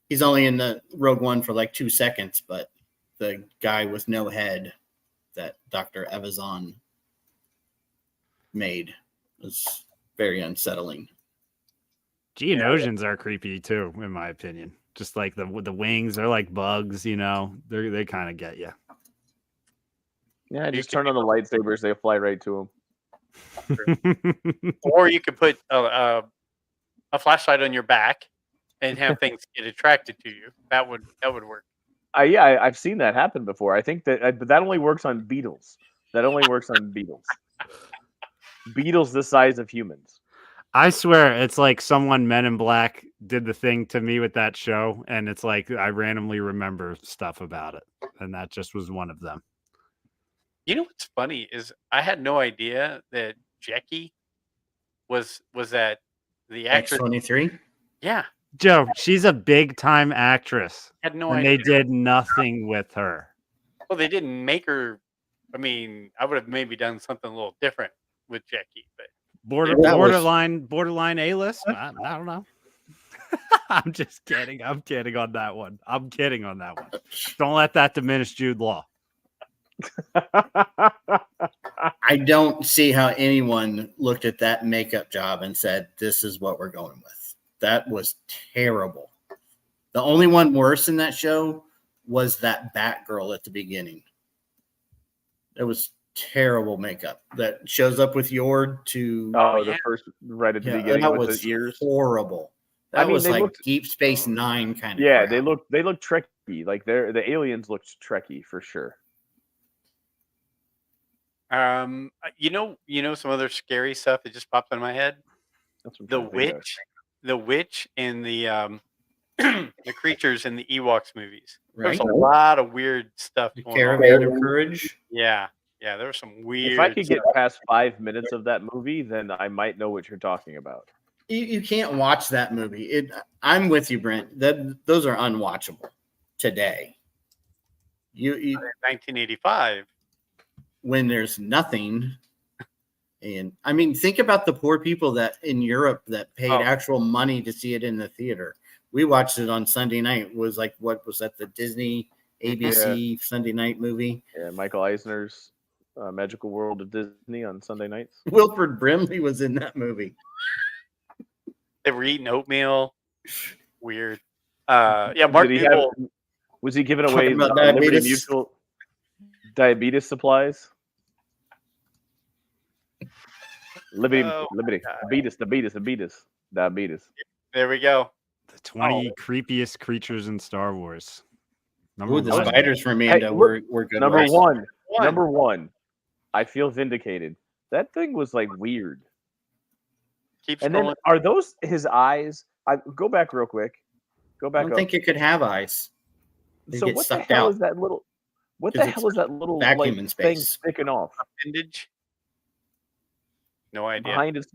he's only in the Rogue One for like 2 seconds, but the guy with no head that Dr. Evazan made was very unsettling. Geonosians are creepy too, in my opinion. Just like the wings, they're like bugs, you know. They kind of get you. Yeah, just turn on the lightsabers; they fly right to him. Or you could put a flashlight on your back and have things get attracted to you. That would work. I've seen that happen before. I think that, but that only works on beetles. That only works on beetles. Beetles the size of humans. I swear, it's like someone Men in Black did the thing to me with that show, and it's like I randomly remember stuff about it, and that just was one of them. You know what's funny is I had no idea that Jackie was that the actress. X-23? Yeah, Joe, she's a big time actress, had no and idea. they did nothing with her. Well, they didn't make her. I mean, I would have maybe done something a little different with Jackie, but Borderline A-list. I don't know. I'm just kidding. I'm kidding on that one. Don't let that diminish Jude Law. I don't see how anyone looked at that makeup job and said, this is what we're going with. That was terrible. The only one worse in that show was that Batgirl at the beginning. It was terrible makeup that shows up with Yord to The first right at the beginning that with was the ears. horrible. That I mean, was they like looked- Deep Space Nine kind of. Yeah, crap. they look Trekky. Like the aliens looked Trekky for sure. you know some other scary stuff that just popped in my head. That's what I'm The trying to think of. witch, and the the creatures in the Ewoks movies. Right? There's a lot of weird stuff The going on. Caravan of Courage. Yeah, there was some weird. If I could get stuff. past 5 minutes of that movie, then I might know what you're talking about. You can't watch that movie. I'm with you, Brent. Those are unwatchable today. You 1985. when there's nothing. And I mean, think about the poor people that in Europe that paid actual money to see it in the theater. We watched it on Sunday night. It was like, what was that? The Disney ABC Sunday night movie. Yeah, Michael Eisner's Magical World of Disney on Sunday nights. Wilford Brimley was in that movie. They were eating oatmeal. Weird. Mark Did he Buell. was he giving away Talking about Liberty diabetes? Mutual diabetes supplies? Liberty, Oh, diabetes. There we go. The 20 creepiest creatures in Star Wars. Ooh, the one. spiders from Amanda were good. Number ones. one. Number one. I feel vindicated. That thing was like weird. Keep And then scrolling. are those his eyes? Go back real quick. Go I back don't up. think it could have eyes. They So get what the sucked hell out. is that little? What the 'Cause hell is that little vacuum like, in thing space. sticking off Appendage. No idea. behind his?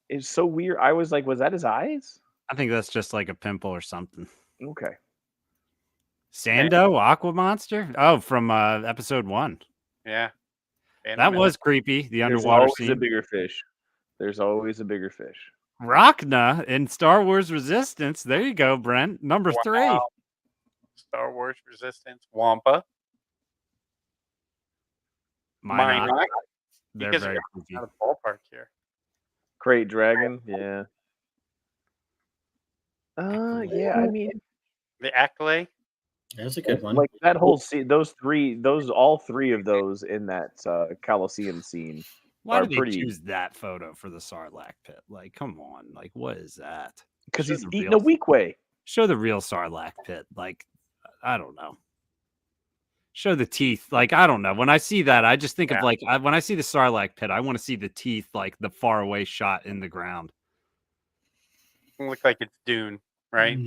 It's so weird. I was like, was that his eyes? I think that's just like a pimple or something. Okay. Sando, Aqua Monster? Oh, from episode 1. Yeah. That was creepy. The There's underwater always scene. a bigger fish. There's always a bigger fish. Rachna in Star Wars Resistance. There you go, Brent. Number 3. Star Wars Resistance. Wampa. Mine. They're Because very we're creepy. out of ballpark here. Crate Dragon, yeah. Yeah, I mean, The Accolade. That's a good one. like that whole scene, all three of those in that Coliseum scene. Why are did they pretty- choose that photo for the Sarlacc pit? Like, come on. Like, what is that? Because Show he's the eating real- a weak way. Show the real Sarlacc pit. Like, I don't know. Show the teeth. Like, I don't know. When I see that, I just think of like, when I see the Sarlacc pit, I want to see the teeth, like the far away shot in the ground. It looks like it's Dune, right?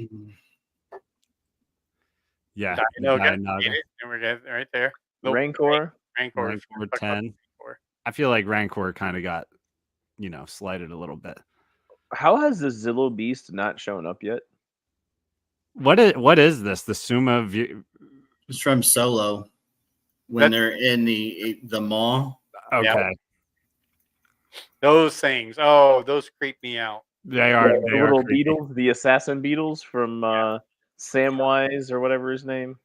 Yeah. Dino, Dino. get it? And we're good right there. Nope. Rancor. Rancor. Rancor Talk about 10. Rancor. I feel like Rancor kind of got, slighted a little bit. How has the Zillow Beast not shown up yet? What is this? The Suma view? It's from Solo when they're in the mall. Okay. Yeah. Those things. Oh, those creep me out. They are. The They are little creepy. beetles, the assassin beetles from Samwise or whatever his name.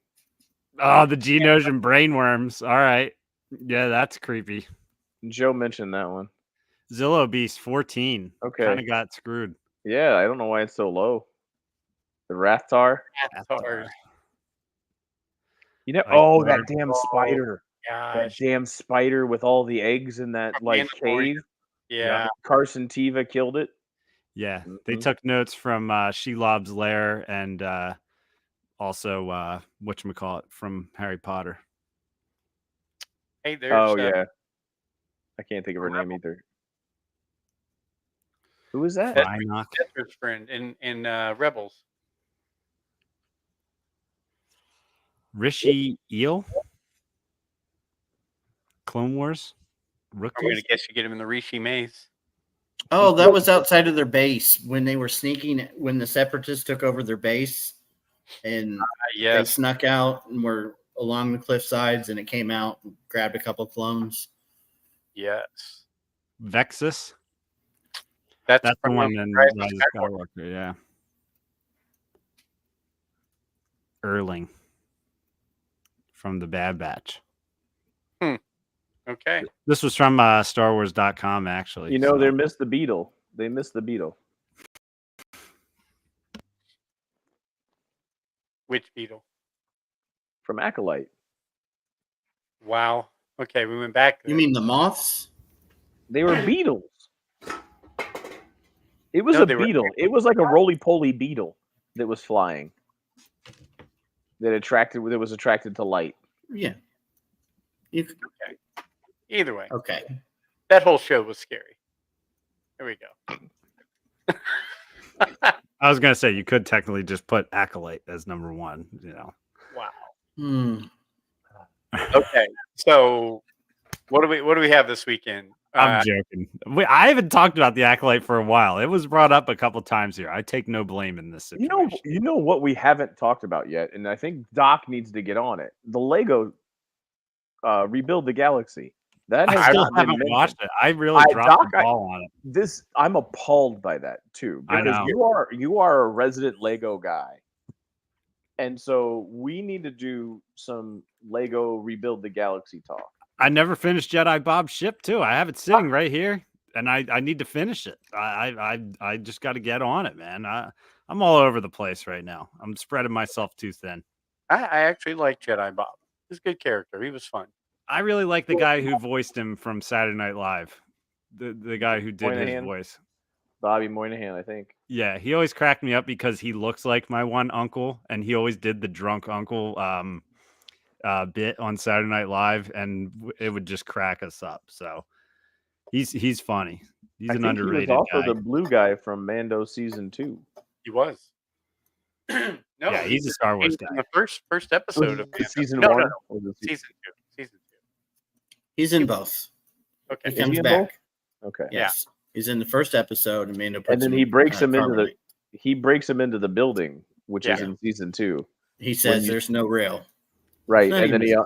Oh, the Geonosian brainworms. All right. Yeah, that's creepy. Joe mentioned that one. Zillow Beast 14. Okay. Kind of got screwed. Yeah, I don't know why it's so low. The Rathtar. Rathars. You know, Like, that damn spider. That Gosh. damn spider with all the eggs in that From like Mandalorian. cave. Yeah. Carson Teva killed it. Yeah. They Mhm. took notes from Shelob's Lair and also whatchamacallit from Harry Potter. Hey, there's Oh yeah. I can't think of her name Rebel. either. Who is that? Rhinoc. Death's friend in Rebels. Rishi Eel. Clone Wars. I'm going Rookies. to guess you get him in the Rishi Maze. Oh, that was outside of their base when they were sneaking. When the Separatists took over their base, and they Yes. snuck out and were along the cliff sides, and it came out and grabbed a couple clones. Yes. Vexus. That's That's the from one in Rise of Rise of Skywalker. Skywalker, yeah. Erling from the Bad Batch. Okay. This was from StarWars.com, actually. You know, so- they missed the beetle. They missed the beetle. Which beetle? From Acolyte. Wow. Okay, we went back. You mean the moths? They were beetles. It was No, a they were- beetle. It was like a roly-poly beetle that was flying. That was attracted to light. Yeah. You, Okay. Either way, okay. that whole show was scary. Here we go. I was going to say, you could technically just put Acolyte as number 1, Wow. Hmm. Okay. So, what do we have this weekend? I'm joking. I haven't talked about the Acolyte for a while. It was brought up a couple times here. I take no blame in this situation. You know what we haven't talked about yet, and I think Doc needs to get on it. The Lego Rebuild the Galaxy. That has I still not been haven't mentioned. watched it. I really dropped Doc, the ball on it. I'm appalled by that too. I Because know. you are a resident Lego guy. And so we need to do some Lego Rebuild the Galaxy talk. I never finished Jedi Bob's ship too. I have it sitting right here, and I need to finish it. I just got to get on it, man. I'm all over the place right now. I'm spreading myself too thin. I actually like Jedi Bob. He's a good character. He was fun. I really like the guy who voiced him from Saturday Night Live. The guy who did his Moynihan? voice. Bobby Moynihan, I think. Yeah, he always cracked me up because he looks like my one uncle, and he always did the drunk uncle bit on Saturday Night Live, and it would just crack us up. So he's funny. He's I an think underrated he was also guy. the blue guy from Mando season 2. He was. No, Yeah, he's a Star Wars in guy. the first episode of Was it season no, 1? no, no. Or was it Season 2. Season 2. He's in both. He Okay. Is comes he in back. Okay. Yes. He's in the first episode, and Mando puts And then him he in, breaks him into Carbonite. he breaks him into the building, which is Yeah. in season 2. He says there's no rail. Right, Not and then even-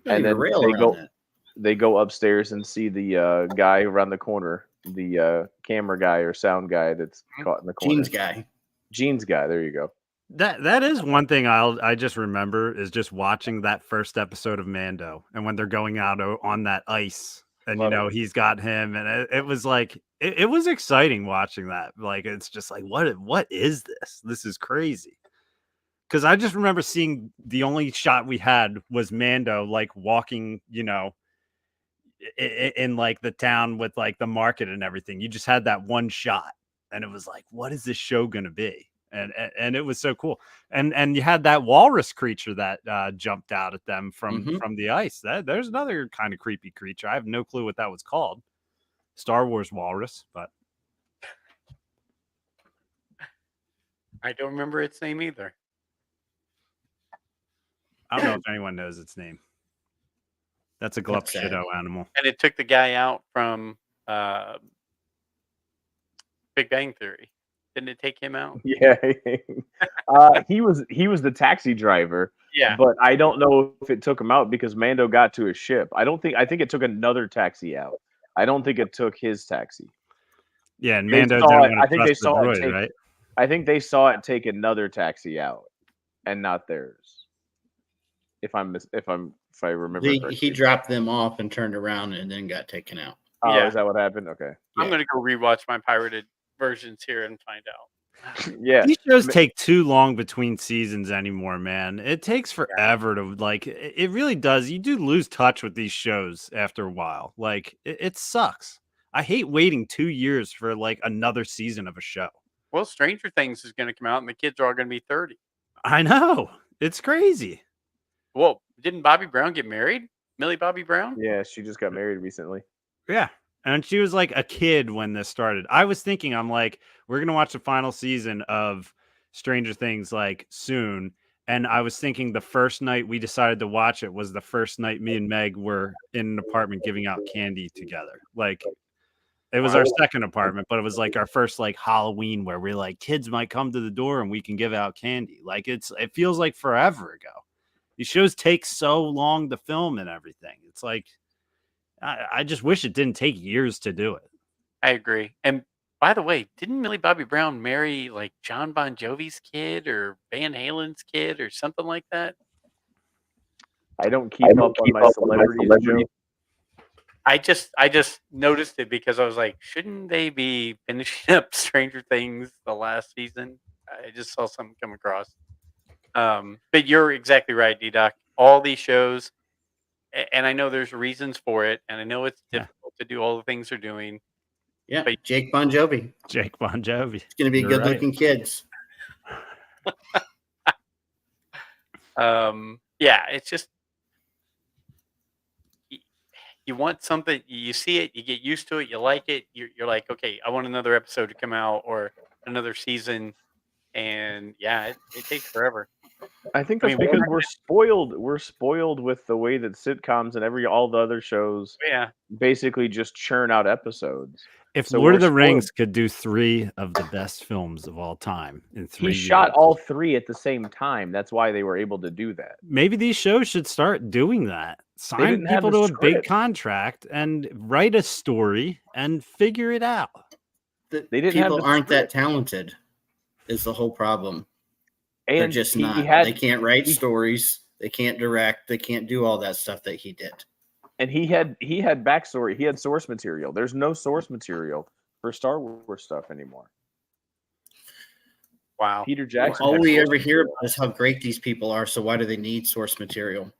and then rail they around go that. they go upstairs and see the guy around the corner, the camera guy or sound guy that's caught in the corner. Gene's guy. There you go. That is one thing I just remember is just watching that first episode of Mando, and when they're going out on that ice, and he's got him, and it was like it was exciting watching that. Like it's just like what is this? This is crazy. Because I just remember seeing the only shot we had was Mando like walking, in like the town with like the market and everything. You just had that one shot, and it was like, what is this show gonna be? And it was so cool. And you had that walrus creature that jumped out at them from the ice. There's another kind of creepy creature. I have no clue what that was called. Star Wars walrus, but I don't remember its name either. I don't know if anyone knows its name. That's a Glup Shido animal. And it took the guy out from Big Bang Theory. Didn't it take him out? Yeah, he was the taxi driver. Yeah, but I don't know if it took him out because Mando got to his ship. I think it took another taxi out. I don't think it took his taxi. Yeah, and Mando didn't want to I think they trust the saw droid, it take, right? I think they saw it take another taxi out, and not theirs. If I remember correctly. He dropped them off and turned around and then got taken out. Oh, yeah. Is that what happened? Okay. I'm gonna go rewatch my pirated versions here and find out. Yeah, These shows take too long between seasons anymore, man. It takes forever to it really does. You do lose touch with these shows after a while. Like it sucks. I hate waiting 2 years for like another season of a show. Well, Stranger Things is going to come out and the kids are all going to be 30. I know. It's crazy. Well, didn't Bobby Brown get married? Millie Bobby Brown? Yeah, she just got married recently. Yeah. And she was like a kid when this started. I was thinking, I'm like, we're going to watch the final season of Stranger Things like soon. And I was thinking the first night we decided to watch it was the first night me and Meg were in an apartment giving out candy together. Like it was our second apartment, but it was like our first like Halloween where we're like, kids might come to the door and we can give out candy. Like it feels like forever ago. These shows take so long to film and everything. It's like, I just wish it didn't take years to do it. I agree. And by the way, didn't Millie Bobby Brown marry like John Bon Jovi's kid or Van Halen's kid or something like that? I don't keep up on my celebrities, Joe. I just noticed it because I was like, shouldn't they be finishing up Stranger Things the last season? I just saw something come across. But you're exactly right, D-Doc. All these shows, and I know there's reasons for it, and I know it's difficult to do all the things they're doing. Yeah, but Jake Bon Jovi. It's going to be good-looking kids. Yeah, it's just you want something, you see it, you get used to it, you like it, you're like, okay, I want another episode to come out or another season, and yeah, it takes forever. I think that's because we're spoiled with the way that sitcoms and all the other shows basically just churn out episodes. If Lord of the Rings could do 3 of the best films of all time in 3 years. He shot all 3 at the same time. That's why they were able to do that. Maybe these shows should start doing that. Sign people to a big contract and write a story and figure it out. People aren't that talented is the whole problem. And they're just not. They can't write stories. They can't direct. They can't do all that stuff that he did. And he had backstory. He had source material. There's no source material for Star Wars stuff anymore. Wow. Peter Jackson. All we ever hear about is how great these people are. So why do they need source material?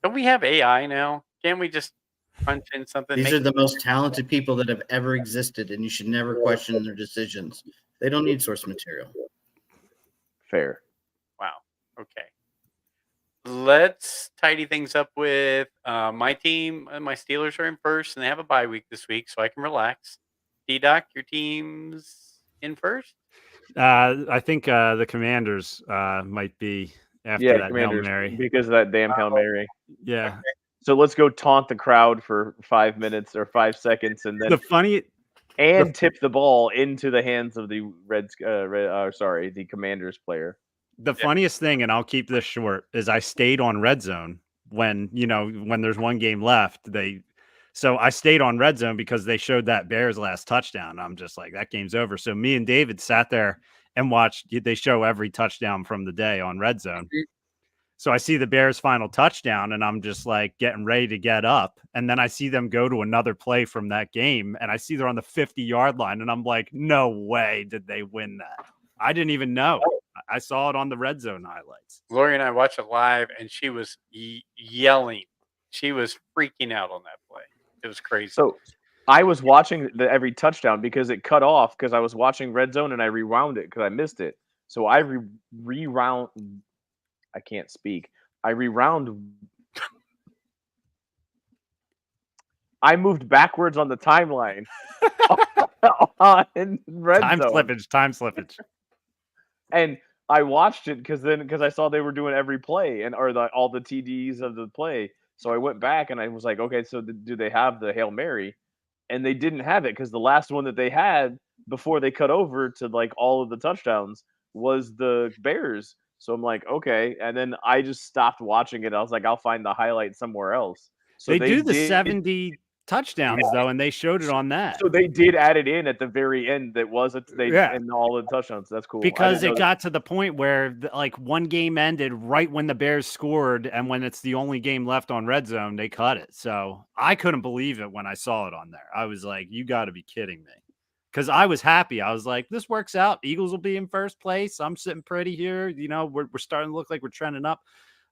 Don't we have AI now? Can't we just punch in something? These are the most talented people that have ever existed, and you should never question their decisions. They don't need source material. Fair. Wow. Okay. Let's tidy things up with my team. My Steelers are in first, and they have a bye week this week, so I can relax. D-Doc, your team's in first? I think the Commanders might be after that Hail Mary. Because of that damn Hail Mary. Yeah. Okay. So let's go taunt the crowd for 5 minutes or 5 seconds, and then tip the ball into the hands of the the Commanders player. The funniest thing, and I'll keep this short, is I stayed on red zone when there's one game left. So I stayed on red zone because they showed that Bears last touchdown. I'm just like, that game's over. So me and David sat there and watched. They show every touchdown from the day on red zone. So I see the Bears' final touchdown, and I'm just like getting ready to get up. And then I see them go to another play from that game, and I see they're on the 50-yard line, and I'm like, no way did they win that. I didn't even know. I saw it on the red zone highlights. Lori and I watched it live, and she was yelling. She was freaking out on that play. It was crazy. So I was watching every touchdown because it cut off because I was watching red zone and I rewound it because I missed it. So I rewound. I can't speak. I moved backwards on the timeline in red zone. Time slippage. And I watched it because I saw they were doing every play all the TDs of the play. So I went back and I was like, okay, so do they have the Hail Mary? And they didn't have it because the last one that they had before they cut over to like all of the touchdowns was the Bears. So I'm like, okay. And then I just stopped watching it. I was like, I'll find the highlight somewhere else. So they do the 70 touchdowns though, and they showed it on that. So they did add it in at the very end. That was and all the touchdowns. That's cool. Because it got to the point where like one game ended right when the Bears scored, and when it's the only game left on red zone, they cut it. So I couldn't believe it when I saw it on there. I was like, you got to be kidding me. Because I was happy. I was like, this works out. Eagles will be in first place. I'm sitting pretty here. We're starting to look like we're trending up.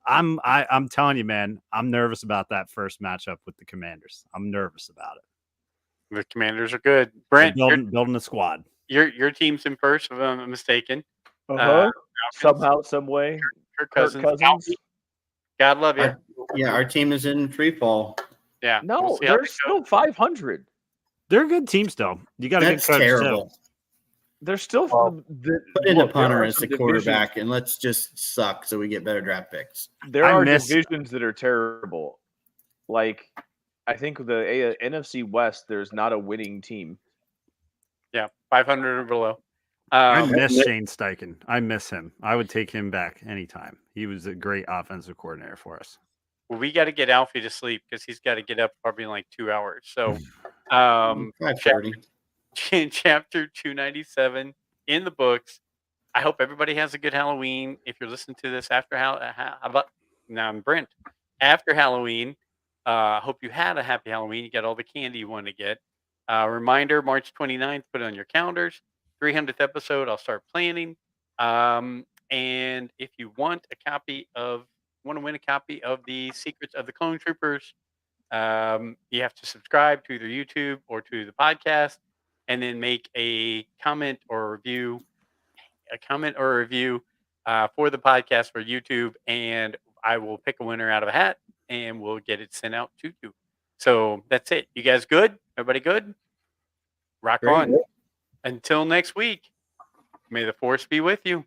I'm telling you, man, I'm nervous about that first matchup with the Commanders. I'm nervous about it. The Commanders are good. Brent, building a squad. Your team's in first, if I'm mistaken. Somehow, some way. Kirk Cousins. God love you. Our team is in free fall. Yeah. No, they're still 500. They're a good team still. You got a good coach terrible. Too. They're still put in a punter as the quarterback, and let's just suck so we get better draft picks. There are divisions that are terrible. Like, I think the NFC West, there's not a winning team. Yeah, 500 or below. I miss Shane Steichen. I miss him. I would take him back anytime. He was a great offensive coordinator for us. Well, we got to get Alfie to sleep because he's got to get up probably in like 2 hours. So, chapter 297 in the books. I hope everybody has a good Halloween. If you're listening to this after I'm Brent. After Halloween, I hope you had a happy Halloween. You got all the candy you want to get. Reminder, March 29th, put it on your calendars. 300th episode, I'll start planning. And if you want to win a copy of the Secrets of the Clone Troopers, you have to subscribe to either YouTube or to the podcast, and then make a comment or a review for the podcast for YouTube, and I will pick a winner out of a hat, and we'll get it sent out to you. So that's it. You guys good? Everybody good? Rock on. Until next week, may the force be with you.